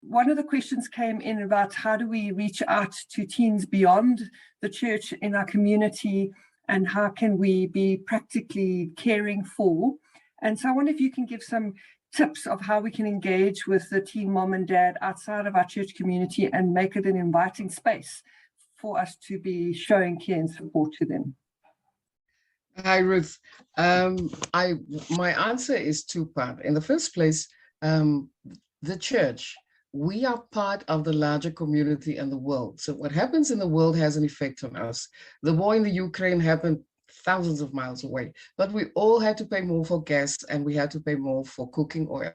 one of the questions came in about how do we reach out to teens beyond the church in our community and how can we be practically caring for? And so I wonder if you can give some tips of how we can engage with the teen mom and dad outside of our church community and make it an inviting space for us to be showing care and support to them. Hi, Ruth. My answer is two-part. In the first place, the church, we are part of the larger community and the world. So what happens in the world has an effect on us. The war in the Ukraine happened thousands of miles away, but we all had to pay more for gas and we had to pay more for cooking oil.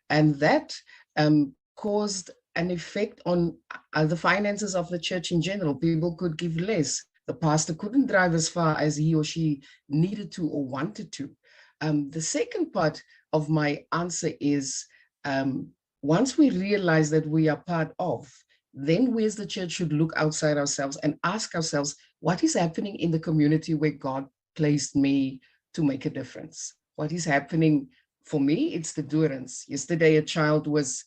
And that caused an effect on the finances of the church in general. People could give less. The pastor couldn't drive as far as he or she needed to or wanted to. The second part of my answer is, once we realize that we are part of, then we as the church should look outside ourselves and ask ourselves, what is happening in the community where God placed me to make a difference? What is happening for me? It's the Durance. Yesterday, a child was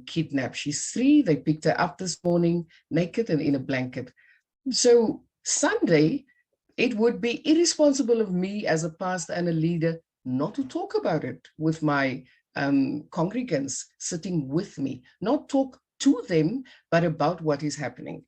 kidnapped. She's 3. They picked her up this morning, naked and in a blanket. So Sunday, it would be irresponsible of me as a pastor and a leader not to talk about it with my congregants sitting with me, not talk to them, but about what is happening.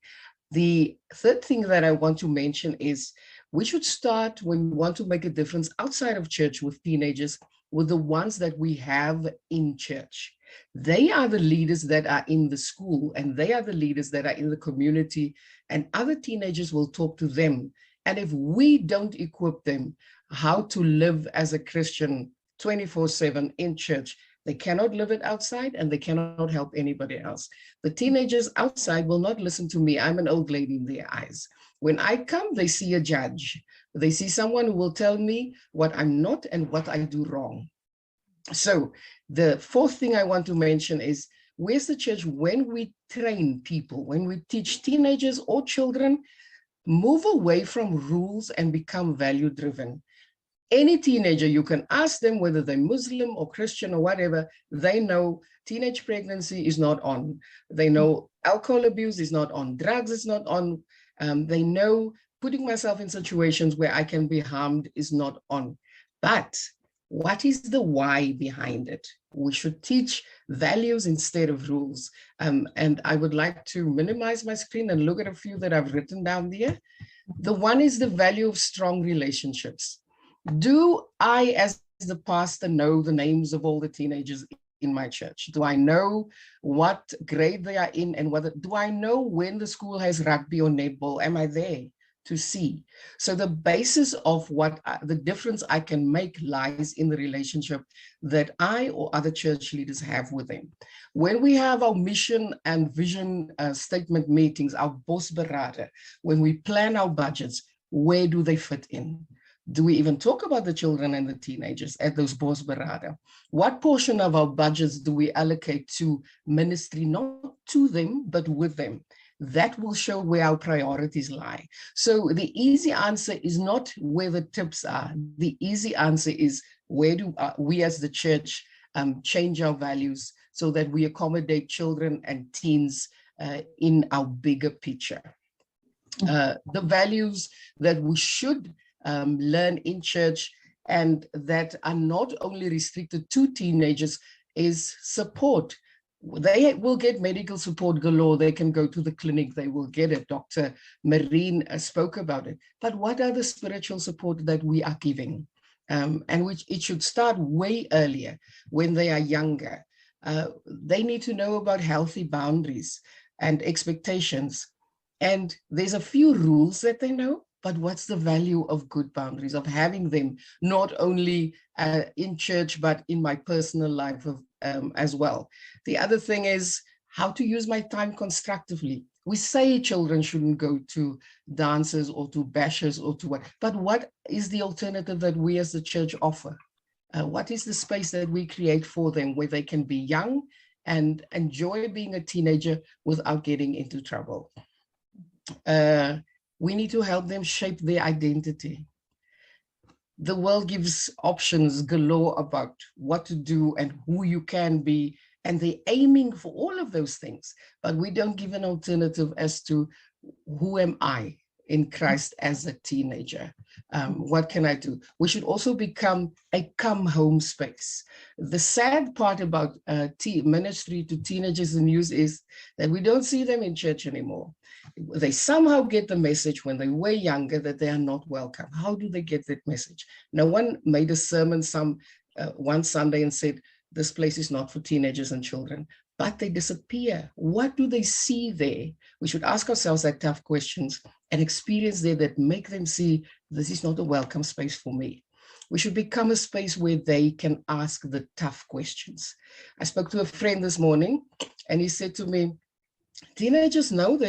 The third thing that I want to mention is we should start, when we want to make a difference outside of church with teenagers, with the ones that we have in church. They are the leaders that are in the school, and they are the leaders that are in the community, and other teenagers will talk to them. And if we don't equip them how to live as a Christian 24/7 in church, they cannot live it outside and they cannot help anybody else. The teenagers outside will not listen to me. I'm an old lady in their eyes. When I come, they see a judge. They see someone who will tell me what I'm not and what I do wrong. So the fourth thing I want to mention is, where's the church when we train people, when we teach teenagers or children, move away from rules and become value-driven. Any teenager, you can ask them whether they're Muslim or Christian or whatever, they know teenage pregnancy is not on. They know alcohol abuse is not on, drugs is not on. They know putting myself in situations where I can be harmed is not on. But what is the why behind it? We should teach values instead of rules. And I would like to minimize my screen and look at a few that I've written down there. The one is the value of strong relationships. Do I, as the pastor, know the names of all the teenagers in my church? Do I know what grade they are in and whether, do I know when the school has rugby or netball? Am I there? to see. So the basis of what the difference I can make lies in the relationship that I or other church leaders have with them. When we have our mission and vision statement meetings, our bosberaden, when we plan our budgets, where do they fit in? Do we even talk about the children and the teenagers at those bosberaden? What portion of our budgets do we allocate to ministry, not to them, but with them? That will show where our priorities lie. So the easy answer is not where the tips are. The easy answer is where do we as the church change our values so that we accommodate children and teens in our bigger picture. The values that we should learn in church and that are not only restricted to teenagers is support. They will get medical support galore. They can go to the clinic. They will get it. Dr. Marine spoke about it. But what are the spiritual support that we are giving? And which it should start way earlier when they are younger. They need to know about healthy boundaries and expectations. And there's a few rules that they know, but what's the value of good boundaries, of having them not only in church, but in my personal life as well. The other thing is how to use my time constructively. We say children shouldn't go to dances or to bashes or to what, but what is the alternative that we as the church offer? What is the space that we create for them where they can be young and enjoy being a teenager without getting into trouble? We need to help them shape their identity. The world gives options galore about what to do and who you can be, and they're aiming for all of those things, but we don't give an alternative as to who am I in Christ as a teenager? What can I do? We should also become a come home space. The sad part about ministry to teenagers and youth is that we don't see them in church anymore. They somehow get the message when they were younger that they are not welcome. How do they get that message? No one made a sermon one Sunday and said, this place is not for teenagers and children, but they disappear. What do they see there? We should ask ourselves that tough questions and experience there that make them see this is not a welcome space for me. We should become a space where they can ask the tough questions. I spoke to a friend this morning and he said to me, teenagers know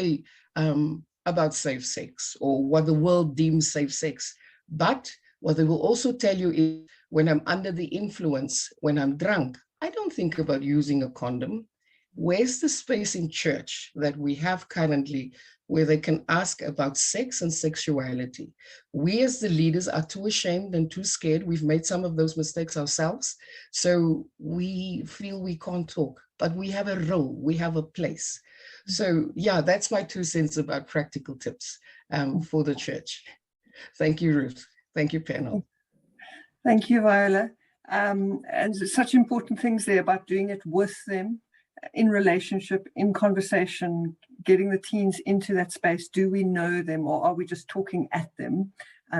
about safe sex or what the world deems safe sex, but what they will also tell you is when I'm under the influence, when I'm drunk, I don't think about using a condom. Where's the space in church that we have currently where they can ask about sex and sexuality? We as the leaders are too ashamed and too scared. We've made some of those mistakes ourselves. So we feel we can't talk, but we have a role, we have a place. So yeah, that's my 2 cents about practical tips for the church. Thank you, Ruth. Thank you, panel. Thank you, Viola. And such important things there about doing it with them, in relationship, in conversation, getting the teens into that space. Do we know them or are we just talking at them?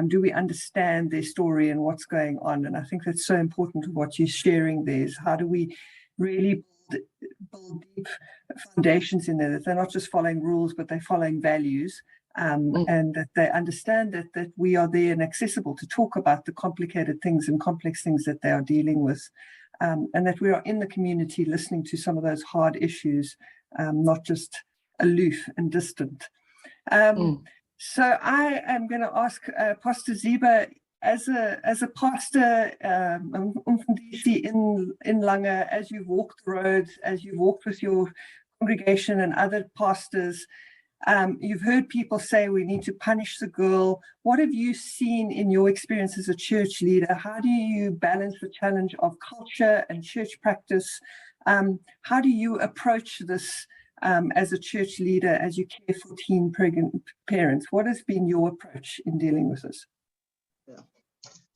Do we understand their story and what's going on? And I think that's so important to what you're sharing there is how do we really build deep foundations in there, that they're not just following rules, but they're following values. And that they understand that we are there and accessible to talk about the complicated things and complex things that they are dealing with, and that we are in the community listening to some of those hard issues, not just aloof and distant. So I am going to ask Pastor Ziba, as a pastor in Langa, as you've walked the roads, as you've walked with your congregation and other pastors, you've heard people say we need to punish the girl. What have you seen in your experience as a church leader? How do you balance the challenge of culture and church practice? How do you approach this as a church leader, as you care for teen pregnant parents? What has been your approach in dealing with this? Yeah.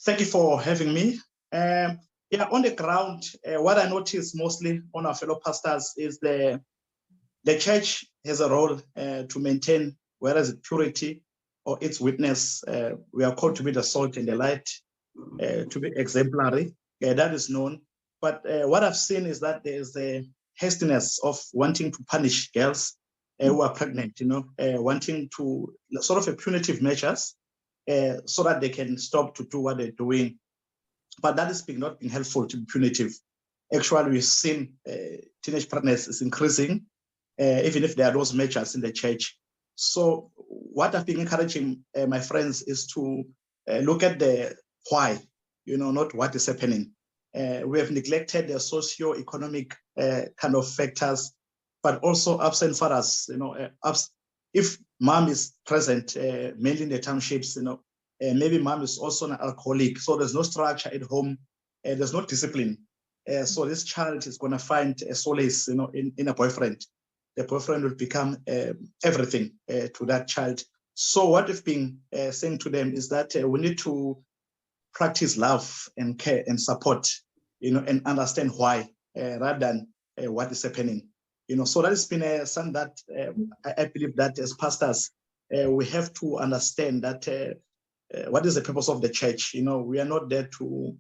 Thank you for having me. Yeah, on the ground, what I notice mostly on our fellow pastors is the church has a role to maintain, whereas purity or its witness, we are called to be the salt and the light, to be exemplary. That is known. But what I've seen is that there is a hastiness of wanting to punish girls who are pregnant, wanting to sort of a punitive measures so that they can stop to do what they're doing. But that is not being helpful to be punitive. Actually, we've seen teenage pregnancy is increasing, even if there are those measures in the church. So what I've been encouraging my friends is to look at the why, not what is happening. We have neglected the socio-economic kind of factors, but also absent fathers, if mom is present, mainly in the townships, maybe mom is also an alcoholic, so there's no structure at home, there's no discipline. So this child is going to find a solace, in a boyfriend. The boyfriend will become everything to that child. So what we've been saying to them is that we need to practice love and care and support, and understand why, rather than what is happening. So that has been something that I believe that as pastors, we have to understand that what is the purpose of the church? We are not there to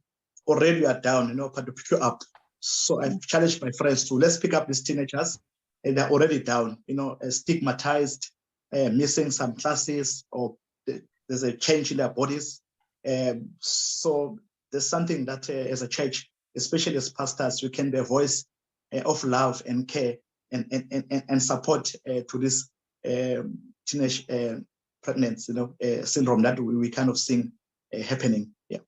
already you are down, but to pick you up. So I've challenged my friends to let's pick up these teenagers, and they're already down, stigmatized, missing some classes, or there's a change in their bodies. So there's something that as a church, especially as pastors, we can be a voice of love and care and support to this teenage pregnancy, syndrome that we kind of seeing happening. Yeah.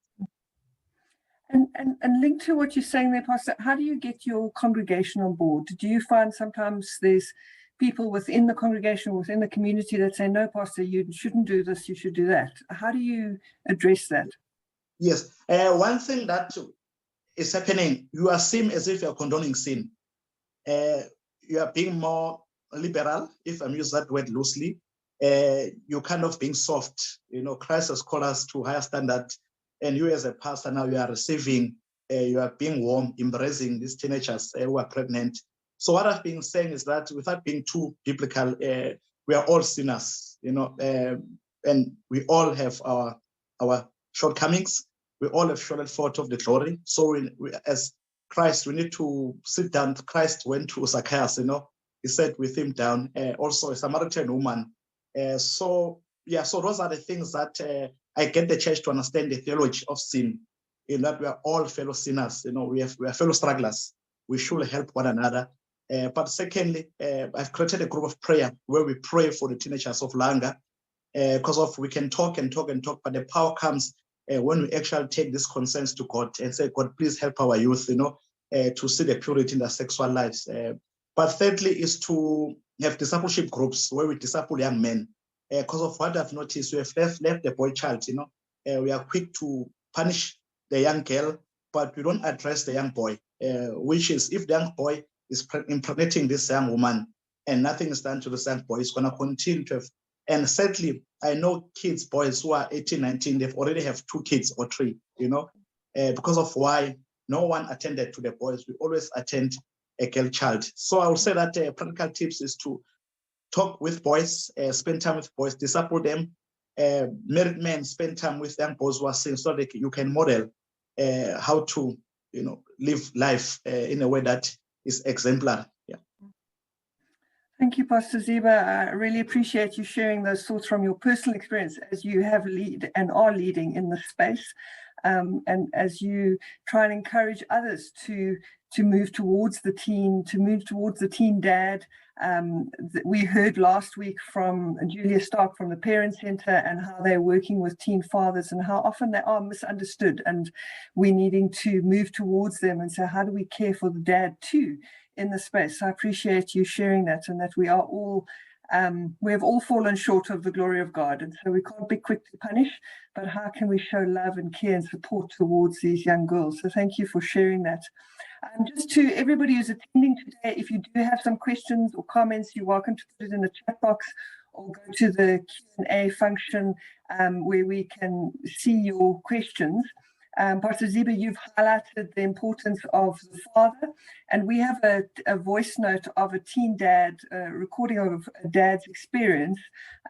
And linked to what you're saying there, Pastor, how do you get your congregation on board? Do you find sometimes there's people within the congregation, within the community that say, no, Pastor, you shouldn't do this, you should do that? How do you address that? Yes. One thing that is happening, you are seen as if you're condoning sin. You are being more liberal, if I'm using that word loosely. You're kind of being soft. Christ has called us to higher standard. And you as a pastor now, you are receiving, you are being warm, embracing these teenagers who are pregnant. So what I've been saying is that without being too biblical, we are all sinners, and we all have our shortcomings. We all have fallen short of the glory. So we, as Christ, we need to sit down. Christ went to Zacchaeus, he sat with him down, also a Samaritan woman. So those are the things that I get the church to understand the theology of sin, in that we are all fellow sinners. We are fellow strugglers. We should help one another. But secondly, I've created a group of prayer where we pray for the teenagers of Langa, because we can talk and talk and talk, but the power comes when we actually take these concerns to God and say, God, please help our youth, to see the purity in their sexual lives. But thirdly is to have discipleship groups where we disciple young men. Because of what I've noticed, we have left the boy child, we are quick to punish the young girl, but we don't address the young boy, which is if the young boy is impregnating this young woman and nothing is done to this young boy, it's going to continue to have. And sadly, I know kids, boys who are 18, 19, they've already have 2 kids or 3, because of why no one attended to the boys. We always attend a girl child. So I would say that practical tips is to talk with boys, spend time with boys, disciple them. Married men, spend time with young boys who are saying, so that you can model how to, live life in a way that is exemplary. Yeah. Thank you, Pastor Ziba. I really appreciate you sharing those thoughts from your personal experience as you have lead and are leading in this space, and as you try and encourage others to move towards the teen dad. We heard last week from Julia Stark from the Parent Center and how they're working with teen fathers and how often they are misunderstood, and we're needing to move towards them and say, how do we care for the dad too in the space? So I appreciate you sharing that, and that we are all we have all fallen short of the glory of God, and so we can't be quick to punish, but how can we show love and care and support towards these young girls? So thank you for sharing that. Just to everybody who's attending today, if you do have some questions or comments, you're welcome to put it in the chat box or go to the Q&A function where we can see your questions. Pastor Ziba, you've highlighted the importance of the father, and we have a voice note of a teen dad, recording of a dad's experience,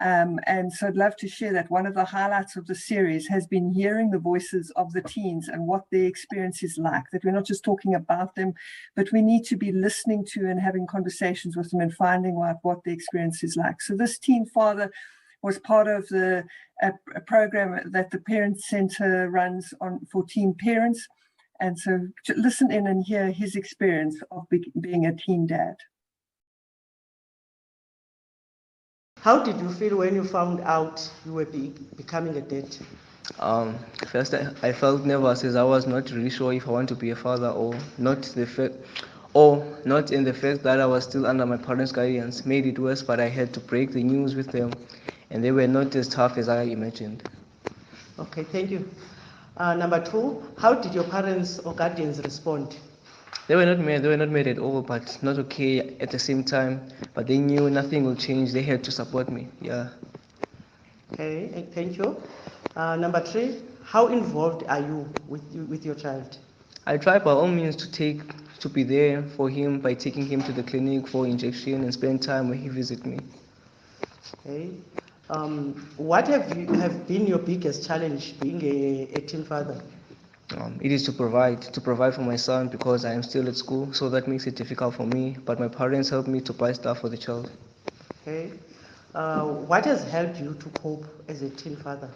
and so I'd love to share that. One of the highlights of the series has been hearing the voices of the teens and what their experience is like, that we're not just talking about them, but we need to be listening to and having conversations with them and finding out what the experience is like. So this teen father was part of a program that the Parent Center runs for teen parents. And so listen in and hear his experience of being a teen dad. How did you feel when you found out you were becoming a dad? First, I felt nervous as I was not really sure if I want to be a father or not. Not in the fact that I was still under my parents' guidance made it worse, but I had to break the news with them, and they were not as tough as I imagined. Okay, thank you. Number 2, how did your parents or guardians respond? They were not mad at all, but not okay at the same time. But they knew nothing will change. They had to support me. Yeah. Okay, thank you. Number 3, how involved are you with your child? I try by all means to be there for him by taking him to the clinic for injection and spend time when he visits me. Okay. What have been your biggest challenge being a teen father? It is to provide for my son because I am still at school, so that makes it difficult for me. But my parents help me to buy stuff for the child. Okay. What has helped you to cope as a teen father?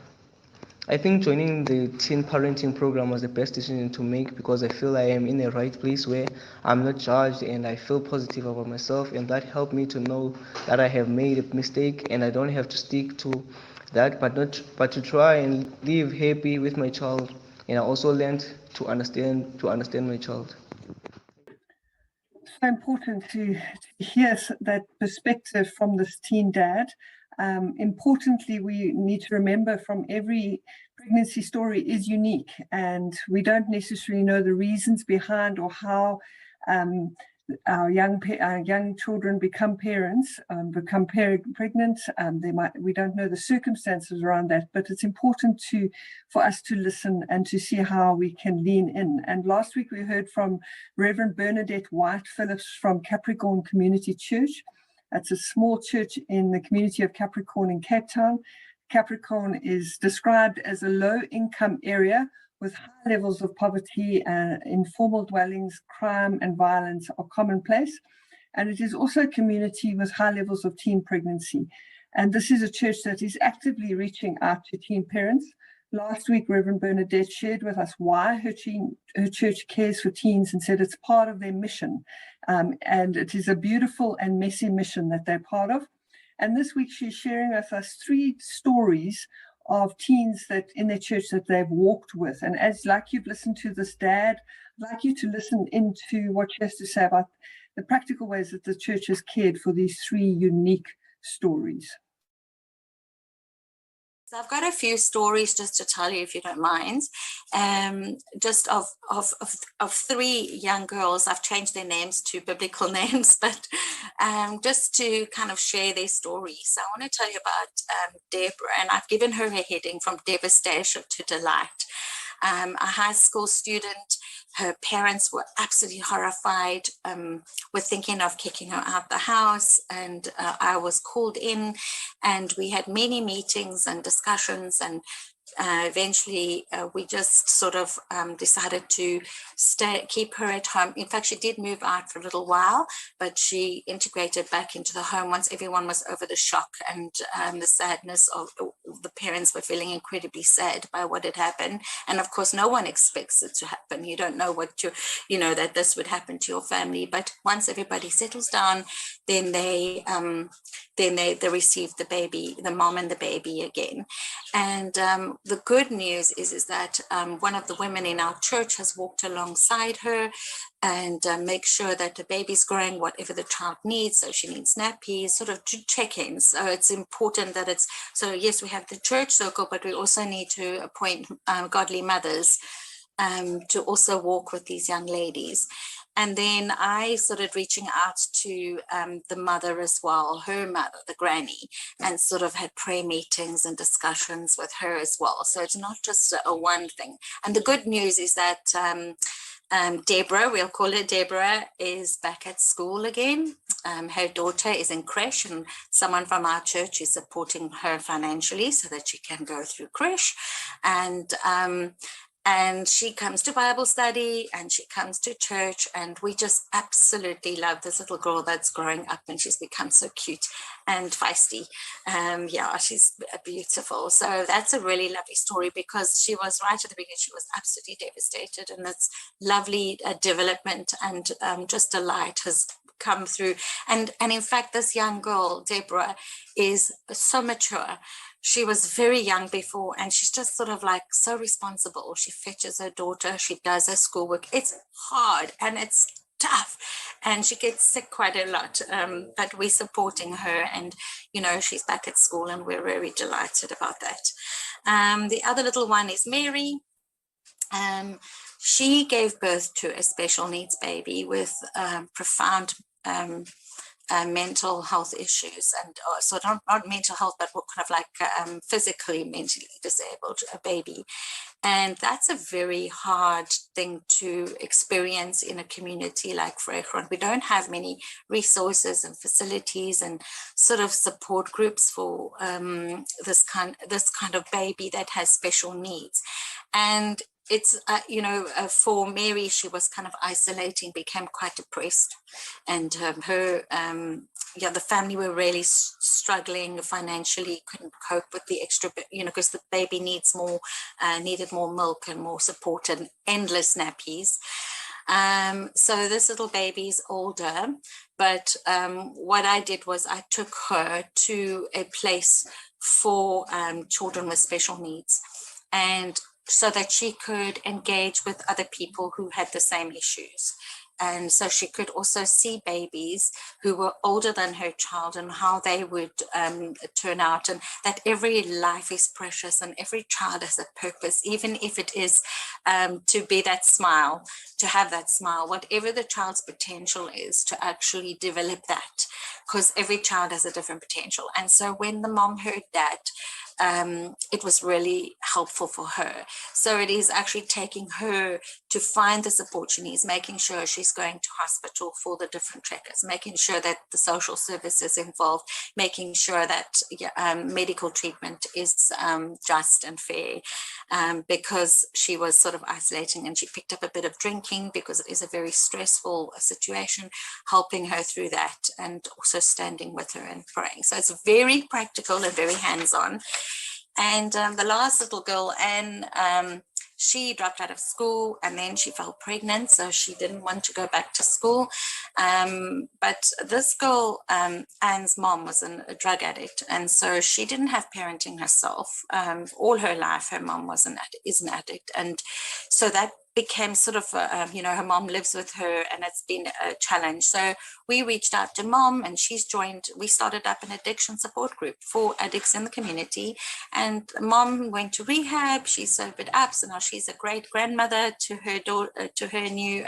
I think joining the teen parenting program was the best decision to make because I feel I am in a right place where I'm not judged and I feel positive about myself, and that helped me to know that I have made a mistake and I don't have to stick to that, but to try and live happy with my child. And I also learned to understand my child. So important to hear that perspective from this teen dad. Importantly, we need to remember from every pregnancy story is unique, and we don't necessarily know the reasons behind or how our young children become parents, become pregnant. We don't know the circumstances around that, but it's important for us to listen and to see how we can lean in. And last week we heard from Reverend Bernadette White Phillips from Capricorn Community Church. That's a small church in the community of Capricorn in Cape Town. Capricorn is described as a low-income area with high levels of poverty, informal dwellings, crime and violence are commonplace. And it is also a community with high levels of teen pregnancy. And this is a church that is actively reaching out to teen parents. Last week, Reverend Bernadette shared with us why her church cares for teens and said it's part of their mission. And it is a beautiful and messy mission that they're part of. And this week, she's sharing with us 3 stories of teens that in their church that they've walked with. And as like you've listened to this dad, I'd like you to listen into what she has to say about the practical ways that the church has cared for these 3 unique stories. So I've got a few stories just to tell you, if you don't mind, just of 3 young girls. I've changed their names to biblical names, but just to kind of share their stories. So I want to tell you about Deborah, and I've given her a heading from devastation to delight. A high school student. Her parents were absolutely horrified, were thinking of kicking her out the house, and I was called in, and we had many meetings and discussions, and eventually we just sort of decided to keep her at home. In fact, she did move out for a little while, but she integrated back into the home once everyone was over the shock and the sadness of the parents were feeling incredibly sad by what had happened. And of course, no one expects it to happen. You don't know that this would happen to your family. But once everybody settles down, then they receive the baby, the mom and the baby again. And the good news is that one of the women in our church has walked alongside her and make sure that the baby's growing whatever the child needs. So she needs nappies, sort of check-ins. So it's important that so yes, we have the church circle, but we also need to appoint godly mothers to also walk with these young ladies. And then I started reaching out to the mother as well, her mother, the granny, and sort of had prayer meetings and discussions with her as well. So it's not just a one thing. And the good news is that Deborah, we'll call her Deborah, is back at school again. Her daughter is in creche, and someone from our church is supporting her financially so that she can go through creche. And she comes to Bible study and she comes to church, and we just absolutely love this little girl that's growing up, and she's become so cute and feisty. Yeah, she's beautiful. So that's a really lovely story, because she was right at the beginning, she was absolutely devastated, and this lovely development and just a light has come through. And in fact, this young girl, Deborah, is so mature. She was very young before, and she's just sort of like so responsible. She fetches her daughter, she does her schoolwork. It's hard and it's tough, and she gets sick quite a lot, but we're supporting her, and you know, she's back at school, and we're very delighted about that. The other little one is Mary. She gave birth to a special needs baby with profound mental health issues, and so not mental health, but kind of like physically, mentally disabled, a baby. And that's a very hard thing to experience in a community like Vryheid. We don't have many resources and facilities and sort of support groups for this kind of baby that has special needs. And it's, you know, for Mary, she was kind of isolating, became quite depressed. And the family were really struggling financially, couldn't cope with the extra, you know, because the baby needed more milk and more support and endless nappies. So this little baby is older, but what I did was I took her to a place for children with special needs, and so that she could engage with other people who had the same issues. And so she could also see babies who were older than her child and how they would turn out, and that every life is precious and every child has a purpose, even if it is to be that smile, to have that smile, whatever the child's potential is, to actually develop that, because every child has a different potential. And so when the mom heard that, it was really helpful for her. So it is actually taking her to find the support she needs, making sure she's going to hospital for the different checkers, making sure that the social service is involved, making sure that medical treatment is just and fair, because she was sort of isolating, and she picked up a bit of drinking because it is a very stressful situation, helping her through that and also standing with her and praying. So it's very practical and very hands-on. And the last little girl, Anne, she dropped out of school and then she fell pregnant, so she didn't want to go back to school. But this girl, Anne's mom, was a drug addict, and so she didn't have parenting herself. All her life, her mom is an addict, and so that became sort of, you know, her mom lives with her, and it's been a challenge. So we reached out to mom, and she's joined. We started up an addiction support group for addicts in the community, and mom went to rehab. She's sobered up, so now she's a great grandmother to her daughter, to her new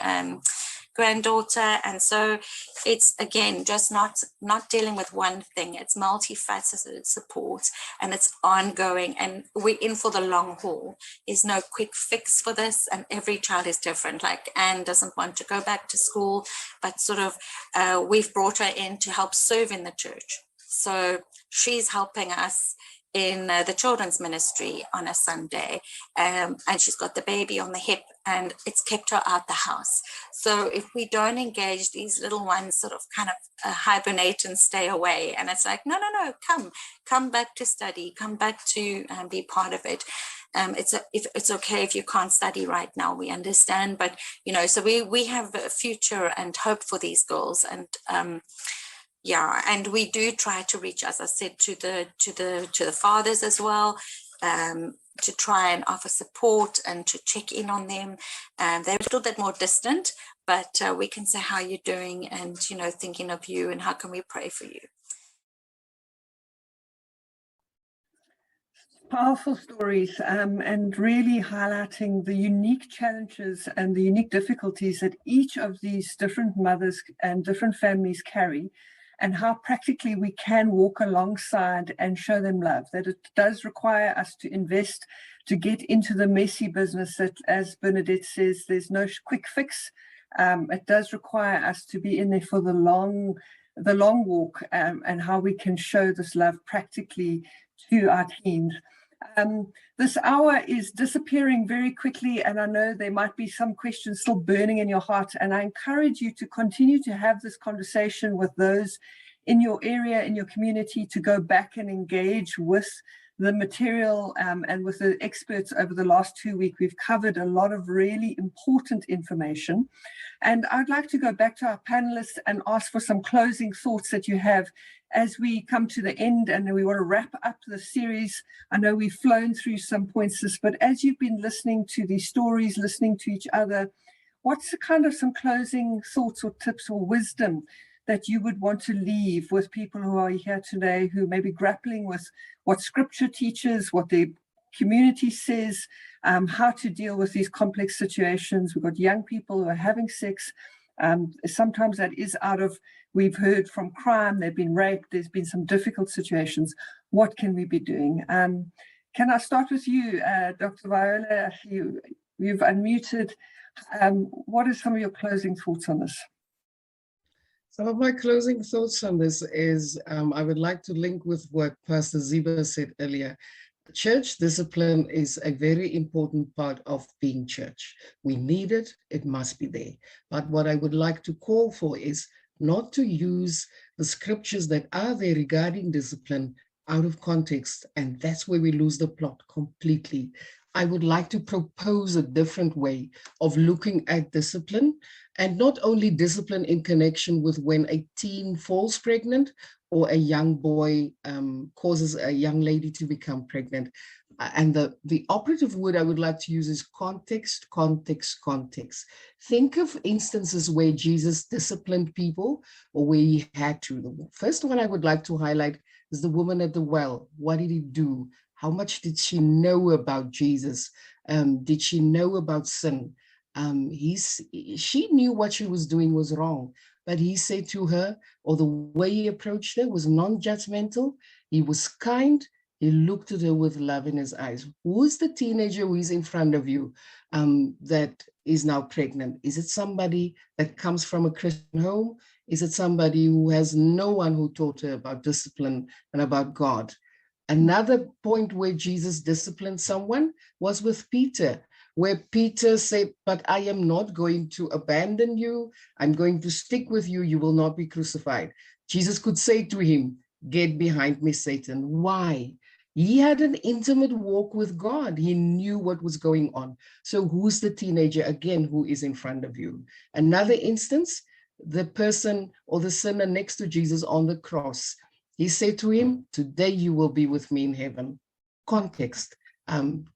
granddaughter. And so it's, again, just not dealing with one thing. It's multifaceted support, and it's ongoing, and we're in for the long haul. There's no quick fix for this, and every child is different. Like Anne doesn't want to go back to school, but sort of we've brought her in to help serve in the church. So she's helping us in the children's ministry on a Sunday, and she's got the baby on the hip, and it's kept her out the house. So if we don't engage, these little ones sort of kind of hibernate and stay away, and it's like, no, come back to study, come back to be part of it. It's okay if you can't study right now, we understand, but you know, so we have a future and hope for these girls. And yeah, and we do try to reach, as I said, to the fathers as well, to try and offer support and to check in on them. They're a little bit more distant, but we can say how you're doing, and you know, thinking of you, and how can we pray for you. Powerful stories, and really highlighting the unique challenges and the unique difficulties that each of these different mothers and different families carry, and how practically we can walk alongside and show them love, that it does require us to invest, to get into the messy business, that, as Bernadette says, there's no quick fix. It does require us to be in there for the long walk, and how we can show this love practically to our teens. This hour is disappearing very quickly, and I know there might be some questions still burning in your heart, and I encourage you to continue to have this conversation with those in your area, in your community, to go back and engage with the material and with the experts over the last 2 weeks. We've covered a lot of really important information. And I'd like to go back to our panelists and ask for some closing thoughts that you have as we come to the end, and we want to wrap up the series. I know we've flown through some points, but as you've been listening to these stories, listening to each other, what's the kind of some closing thoughts or tips or wisdom that you would want to leave with people who are here today, who may be grappling with what Scripture teaches, what their community says, how to deal with these complex situations? We've got young people who are having sex. Sometimes that is out of, we've heard from crime, they've been raped, there's been some difficult situations. What can we be doing? Can I start with you, Dr. Viola? You've unmuted. What are some of your closing thoughts on this? Some of my closing thoughts on this is I would like to link with what Pastor Ziba said earlier. Church discipline is a very important part of being church. We need it, it must be there. But what I would like to call for is not to use the scriptures that are there regarding discipline out of context, and that's where we lose the plot completely. I would like to propose a different way of looking at discipline, and not only discipline in connection with when a teen falls pregnant or a young boy causes a young lady to become pregnant. And the operative word I would like to use is context, context, context. Think of instances where Jesus disciplined people or where he had to. The first one I would like to highlight is the woman at the well. What did he do? How much did she know about Jesus? Did she know about sin? She knew what she was doing was wrong, but he said to her, or the way he approached her was non-judgmental. He was kind. He looked at her with love in his eyes. Who's the teenager who is in front of you that is now pregnant? Is it somebody that comes from a Christian home? Is it somebody who has no one who taught her about discipline and about God? Another point where Jesus disciplined someone was with Peter, where Peter said, but I am not going to abandon you. I'm going to stick with you. You will not be crucified. Jesus could say to him, get behind me, Satan. Why? He had an intimate walk with God. He knew what was going on. So who's the teenager, again, who is in front of you? Another instance, the person or the sinner next to Jesus on the cross. He said to him, today you will be with me in heaven. Context.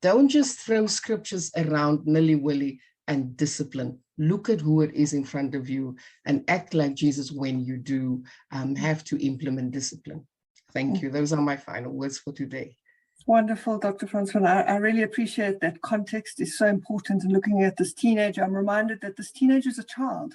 Don't just throw scriptures around nilly-willy and discipline. Look at who it is in front of you and act like Jesus when you do have to implement discipline. Thank you. Those are my final words for today. Wonderful, Dr. Francois. I really appreciate that. Context is so important in looking at this teenager. I'm reminded that this teenager is a child.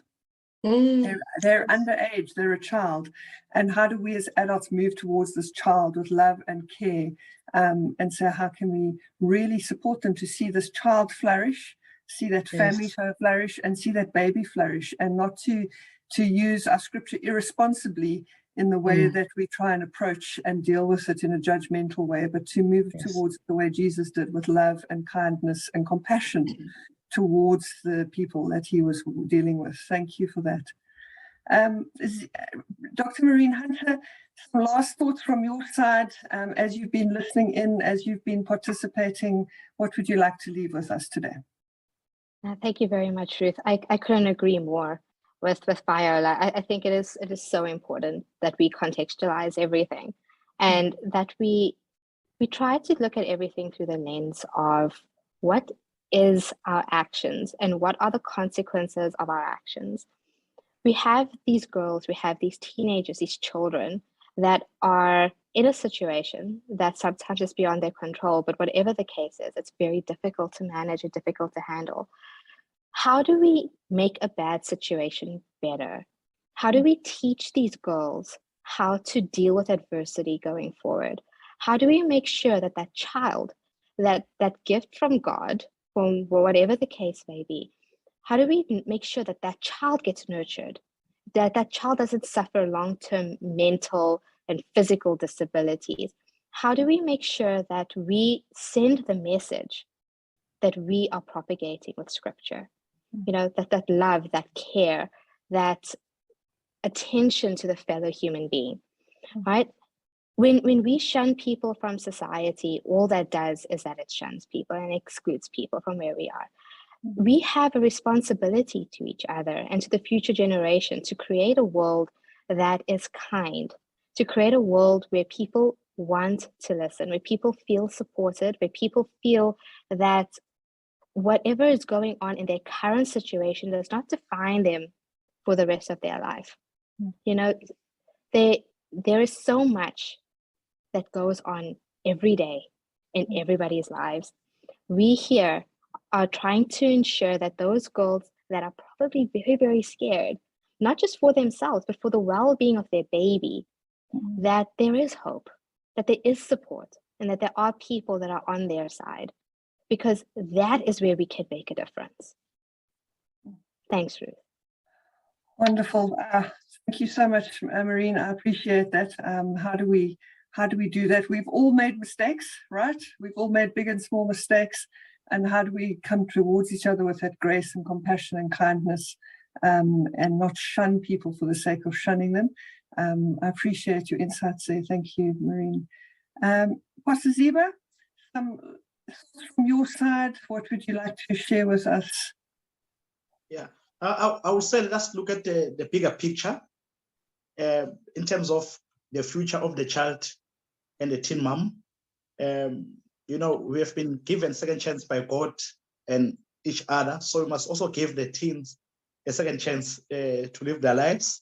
They're underage, they're a child. And how do we as adults move towards this child with love and care? And so how can we really support them to see this child flourish, see that family flourish, and see that baby flourish, and not to use our scripture irresponsibly in the way that we try and approach and deal with it in a judgmental way, but to move towards the way Jesus did, with love and kindness and compassion towards the people that he was dealing with. Thank you for that. Dr. Maureen Hunter, some last thoughts from your side as you've been listening in, as you've been participating. What would you like to leave with us today? Thank you very much, Ruth. I couldn't agree more with Viola. I think it is so important that we contextualize everything, and that we try to look at everything through the lens of what is our actions and what are the consequences of our actions. We have these girls, we have these teenagers, these children that are in a situation that sometimes is beyond their control, but whatever the case is, it's very difficult to manage and difficult to handle. How do we make a bad situation better? How do we teach these girls how to deal with adversity going forward? How do we make sure that that child, that gift from God, from whatever the case may be, how do we make sure that that child gets nurtured, that that child doesn't suffer long-term mental and physical disabilities? How do we make sure that we send the message that we are propagating with Scripture? You know, that love, that care, that attention to the fellow human being, right? When we shun people from society, all that does is that it shuns people and excludes people from where we are. We have a responsibility to each other and to the future generation to create a world that is kind, to create a world where people want to listen, where people feel supported, where people feel that whatever is going on in their current situation does not define them for the rest of their life. You know, there is so much that goes on every day in everybody's lives. We here are trying to ensure that those girls that are probably very, very scared, not just for themselves, but for the well-being of their baby, that there is hope, that there is support, and that there are people that are on their side, because that is where we can make a difference. Thanks, Ruth. Wonderful. Thank you so much, Maureen. I appreciate that. How do we do that? We've all made mistakes, right? We've all made big and small mistakes. And how do we come towards each other with that grace and compassion and kindness, and not shun people for the sake of shunning them? I appreciate your insights there. Thank you, Maureen. Pastor Ziba, from your side, what would you like to share with us? Yeah, I would say let's look at the bigger picture in terms of the future of the child and the teen mom. You know, we have been given second chance by God and each other, so we must also give the teens a second chance to live their lives.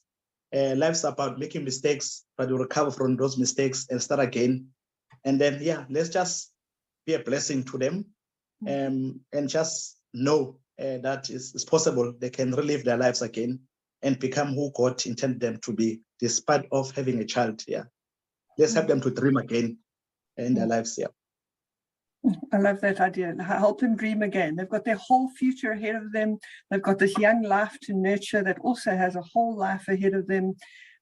Life's about making mistakes, but you recover from those mistakes and start again. And then, yeah, let's just be a blessing to them, and just know that it's possible they can relive their lives again and become who God intended them to be, despite of having a child. Yeah, let's help them to dream again in their lives. Yeah. I love that idea. Help them dream again. They've got their whole future ahead of them. They've got this young life to nurture that also has a whole life ahead of them.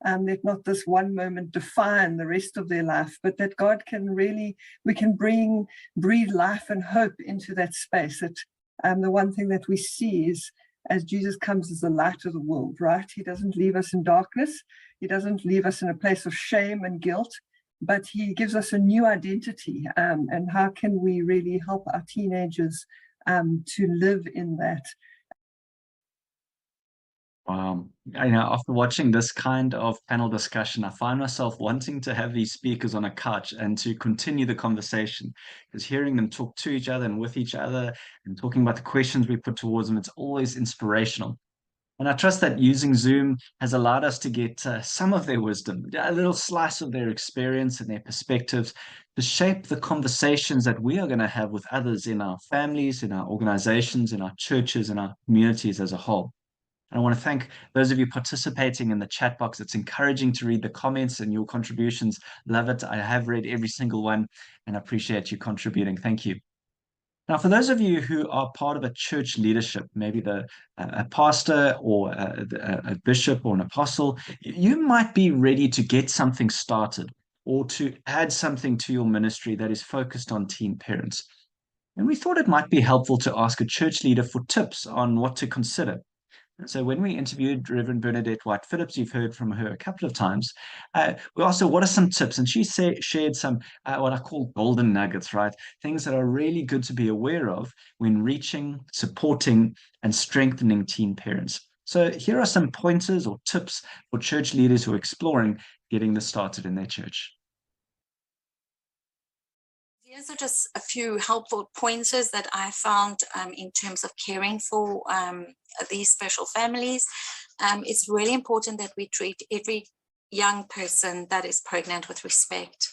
Let not this one moment define the rest of their life, but that God can really, we can breathe life and hope into that space. That the one thing that we see is, as Jesus comes as the light of the world, right? He doesn't leave us in darkness. He doesn't leave us in a place of shame and guilt, but he gives us a new identity. And how can we really help our teenagers to live in that? I know, after watching this kind of panel discussion, I find myself wanting to have these speakers on a couch and to continue the conversation, because hearing them talk to each other and with each other and talking about the questions we put towards them, it's always inspirational. And I trust that using Zoom has allowed us to get some of their wisdom, a little slice of their experience and their perspectives to shape the conversations that we are going to have with others in our families, in our organizations, in our churches, in our communities as a whole. And I want to thank those of you participating in the chat box. It's encouraging to read the comments and your contributions. Love it. I have read every single one and appreciate you contributing. Thank you. Now, for those of you who are part of a church leadership, maybe a pastor or a bishop or an apostle, you might be ready to get something started or to add something to your ministry that is focused on teen parents. And we thought it might be helpful to ask a church leader for tips on what to consider. So when we interviewed Reverend Bernadette White Phillips, you've heard from her a couple of times, we asked her, what are some tips? And she shared some, what I call golden nuggets, right? Things that are really good to be aware of when reaching, supporting, and strengthening teen parents. So here are some pointers or tips for church leaders who are exploring getting this started in their church. These are just a few helpful pointers that I found in terms of caring for these special families. It's really important that we treat every young person that is pregnant with respect.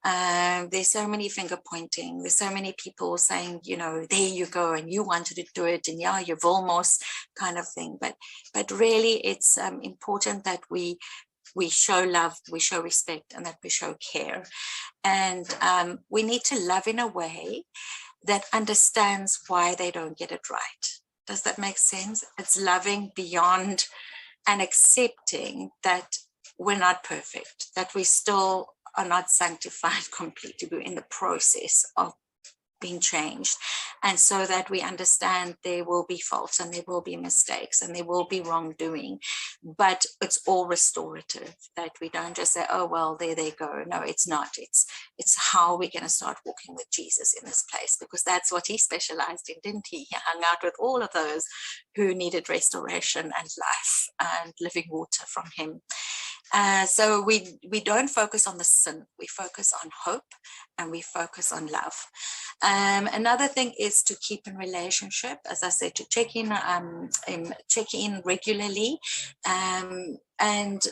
There's so many finger pointing. There's so many people saying, you know, there you go, and you wanted to do it, and yeah, you're almost kind of thing. But really, it's important that we show love, we show respect, and that we show care. And we need to love in a way that understands why they don't get it right. Does that make sense? It's loving beyond and accepting that we're not perfect, that we still are not sanctified completely. We're in the process of being changed. And so that we understand there will be faults and there will be mistakes and there will be wrongdoing, but it's all restorative, that we don't just say, oh, well, there they go. No, it's not. It's how we're going to start walking with Jesus in this place, because that's what he specialized in, didn't he? He hung out with all of those who needed restoration and life and living water from him. So we don't focus on the sin, we focus on hope and we focus on love. Another thing is to keep in relationship, as I said, to check in regularly, and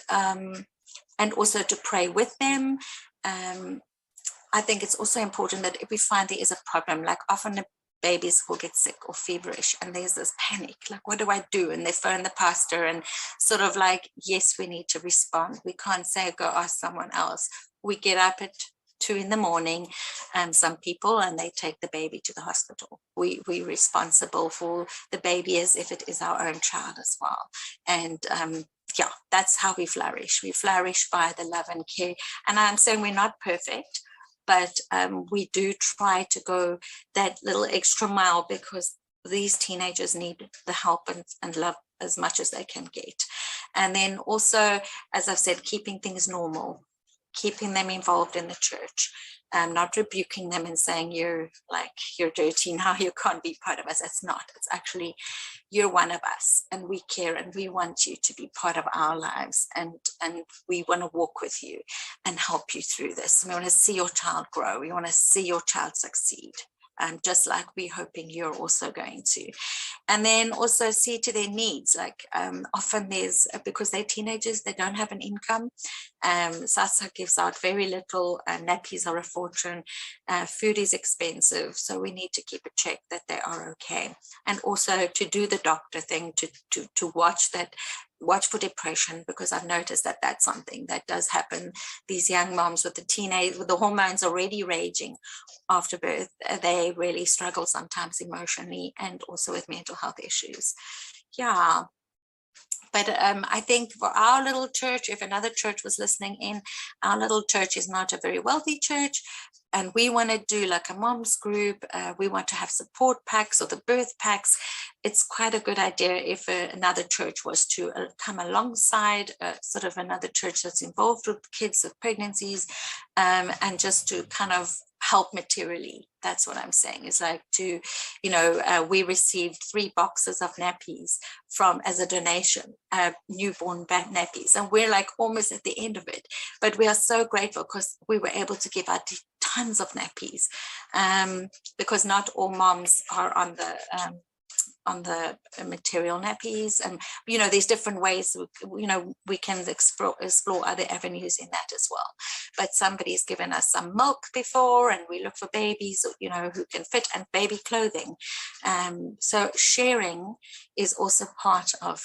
also to pray with them. I think it's also important that if we find there is a problem, like often babies will get sick or feverish and there's this panic, like, what do I do? And they phone the pastor and sort of like, yes, we need to respond. We can't say, go ask someone else. We get up at 2 a.m, some people, and they take the baby to the hospital. We're responsible for the baby as if it is our own child as well. And yeah, that's how we flourish. We flourish by the love and care. And I'm saying we're not perfect, but we do try to go that little extra mile, because these teenagers need the help and love as much as they can get. And then also, as I've said, keeping things normal, keeping them involved in the church, not rebuking them and saying, you're dirty now, you can't be part of us. That's not. It's actually, you're one of us and we care and we want you to be part of our lives, and we want to walk with you and help you through this. We want to see your child grow. We want to see your child succeed. Just like we're hoping you're also going to. And then also see to their needs. Like often there's, because they're teenagers, they don't have an income. SASSA gives out very little, nappies are a fortune, food is expensive. So we need to keep a check that they are okay. And also to do the doctor thing, to watch for depression, because I've noticed that that's something that does happen. These young moms with the hormones already raging after birth, they really struggle sometimes emotionally and also with mental health issues. Yeah. But I think for our little church, if another church was listening in, our little church is not a very wealthy church. And we want to do like a mom's group. We want to have support packs or the birth packs. It's quite a good idea if another church was to come alongside sort of another church that's involved with kids with pregnancies, and just to kind of help materially. That's what I'm saying. Is like to, we received 3 boxes of nappies as a donation, newborn nappies, and we're like almost at the end of it. But we are so grateful because we were able to give out tons of nappies, because not all moms are on the material nappies, and there's different ways we can explore other avenues in that as well. But somebody's given us some milk before, and we look for babies who can fit, and baby clothing. So sharing is also part of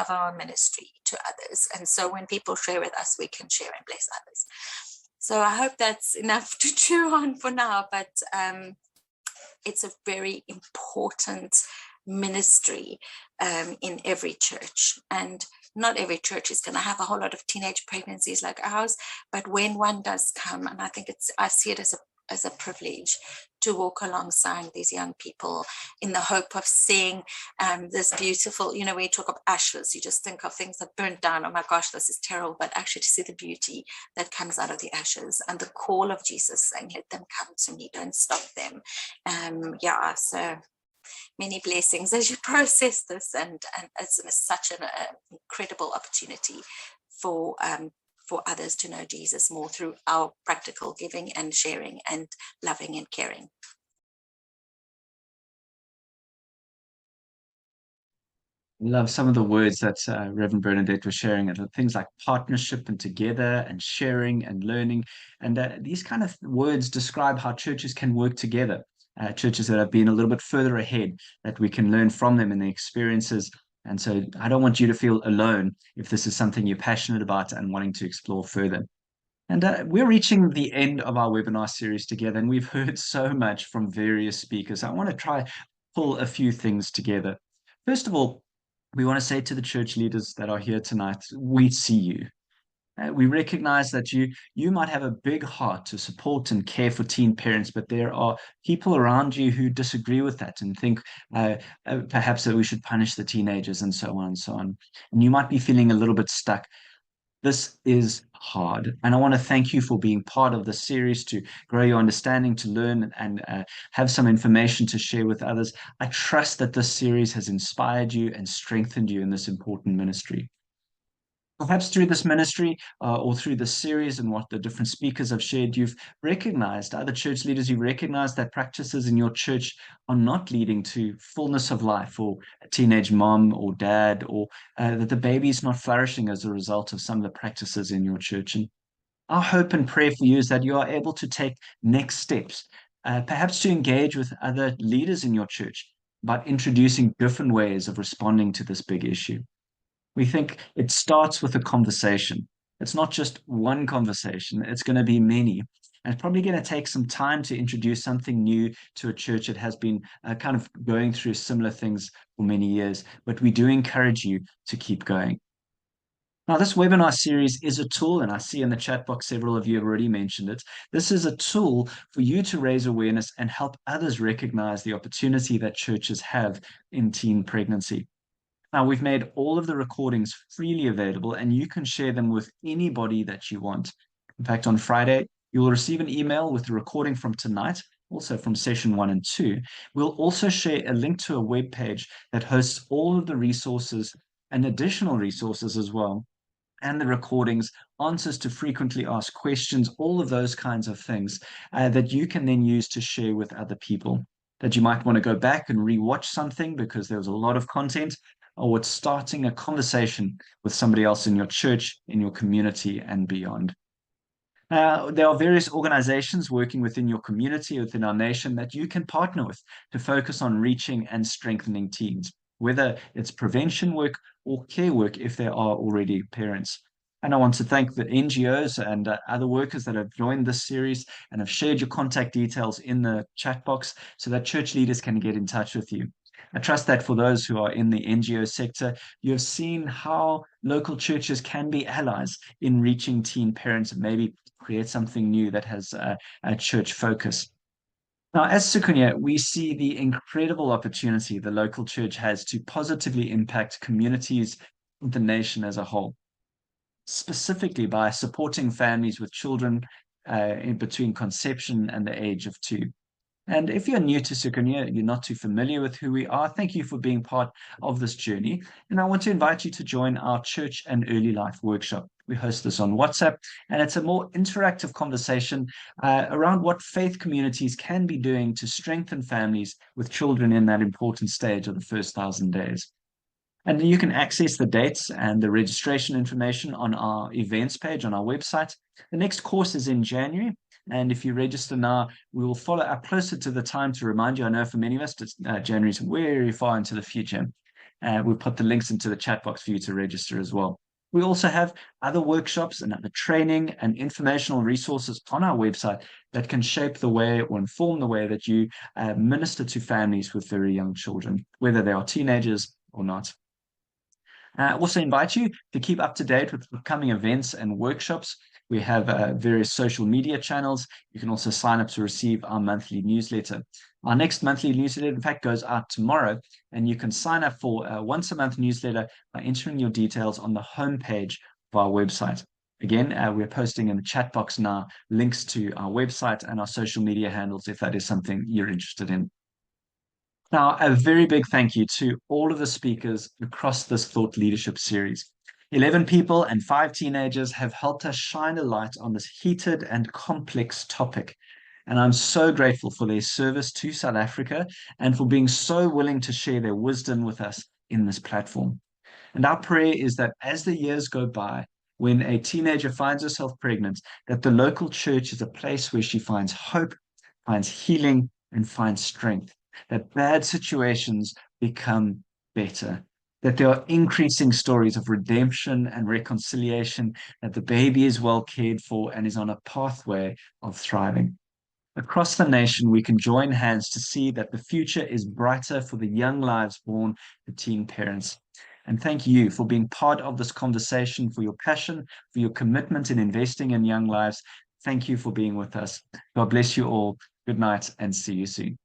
our ministry to others, and so when people share with us, we can share and bless others. So I hope that's enough to chew on for now, but it's a very important ministry in every church. And not every church is going to have a whole lot of teenage pregnancies like ours, but when one does come, and I see it as a privilege to walk alongside these young people in the hope of seeing this beautiful, when you talk of ashes, you just think of things that burnt down. Oh my gosh, this is terrible. But actually to see the beauty that comes out of the ashes and the call of Jesus saying, let them come to me, don't stop them. So many blessings as you process this, and it's such an incredible opportunity for others to know Jesus more through our practical giving and sharing and loving and caring. I love some of the words that Reverend Bernadette was sharing, and things like partnership and together and sharing and learning. And these kind of words describe how churches can work together, churches that have been a little bit further ahead, that we can learn from them and their experiences. And so I don't want you to feel alone if this is something you're passionate about and wanting to explore further. And we're reaching the end of our webinar series together, and we've heard so much from various speakers. I want to try pull a few things together. First of all, we want to say to the church leaders that are here tonight, we see you. We recognize that you might have a big heart to support and care for teen parents, but there are people around you who disagree with that and think perhaps that we should punish the teenagers and so on and so on. And you might be feeling a little bit stuck. This is hard. And I want to thank you for being part of the series to grow your understanding, to learn and have some information to share with others. I trust that this series has inspired you and strengthened you in this important ministry. Perhaps through this ministry or through this series and what the different speakers have shared, you've recognized, other church leaders, you've recognized that practices in your church are not leading to fullness of life for a teenage mom or dad, or that the baby is not flourishing as a result of some of the practices in your church. And our hope and prayer for you is that you are able to take next steps, perhaps to engage with other leaders in your church about introducing different ways of responding to this big issue. We think it starts with a conversation. It's not just one conversation, it's going to be many. And it's probably going to take some time to introduce something new to a church that has been kind of going through similar things for many years. But we do encourage you to keep going. Now, this webinar series is a tool, and I see in the chat box several of you have already mentioned it. This is a tool for you to raise awareness and help others recognize the opportunity that churches have in teen pregnancy. Now, we've made all of the recordings freely available, and you can share them with anybody that you want. In fact, on Friday, you will receive an email with the recording from tonight, also from session 1 and 2. We'll also share a link to a web page that hosts all of the resources and additional resources as well, and the recordings, answers to frequently asked questions, all of those kinds of things that you can then use to share with other people. That you might want to go back and rewatch something because there was a lot of content, or it's starting a conversation with somebody else in your church, in your community, and beyond. There are various organizations working within your community, within our nation, that you can partner with to focus on reaching and strengthening teens, whether it's prevention work or care work if they are already parents. And I want to thank the NGOs and other workers that have joined this series and have shared your contact details in the chat box so that church leaders can get in touch with you. I trust that for those who are in the NGO sector, you have seen how local churches can be allies in reaching teen parents and maybe create something new that has a church focus. Now, as Sikunye, we see the incredible opportunity the local church has to positively impact communities and the nation as a whole, specifically by supporting families with children in between conception and the age of 2. And if you're new to Sikunye, you're not too familiar with who we are, thank you for being part of this journey. And I want to invite you to join our Church and Early Life workshop. We host this on WhatsApp, and it's a more interactive conversation around what faith communities can be doing to strengthen families with children in that important stage of the first 1,000 days. And you can access the dates and the registration information on our events page on our website. The next course is in January. And if you register now, we will follow up closer to the time to remind you. I know for many of us, January is very far into the future. We'll put the links into the chat box for you to register as well. We also have other workshops and other training and informational resources on our website that can shape the way or inform the way that you minister to families with very young children, whether they are teenagers or not. I also invite you to keep up to date with upcoming events and workshops. We have various social media channels. You can also sign up to receive our monthly newsletter. Our next monthly newsletter, in fact, goes out tomorrow, and you can sign up for a once-a-month newsletter by entering your details on the homepage of our website. Again, we're posting in the chat box now links to our website and our social media handles if that is something you're interested in. Now, a very big thank you to all of the speakers across this thought leadership series. 11 people and 5 teenagers have helped us shine a light on this heated and complex topic. And I'm so grateful for their service to South Africa and for being so willing to share their wisdom with us in this platform. And our prayer is that as the years go by, when a teenager finds herself pregnant, that the local church is a place where she finds hope, finds healing, and finds strength, that bad situations become better, that there are increasing stories of redemption and reconciliation, that the baby is well cared for and is on a pathway of thriving. Across the nation, we can join hands to see that the future is brighter for the young lives born to teen parents. And thank you for being part of this conversation, for your passion, for your commitment in investing in young lives. Thank you for being with us. God bless you all. Good night and see you soon.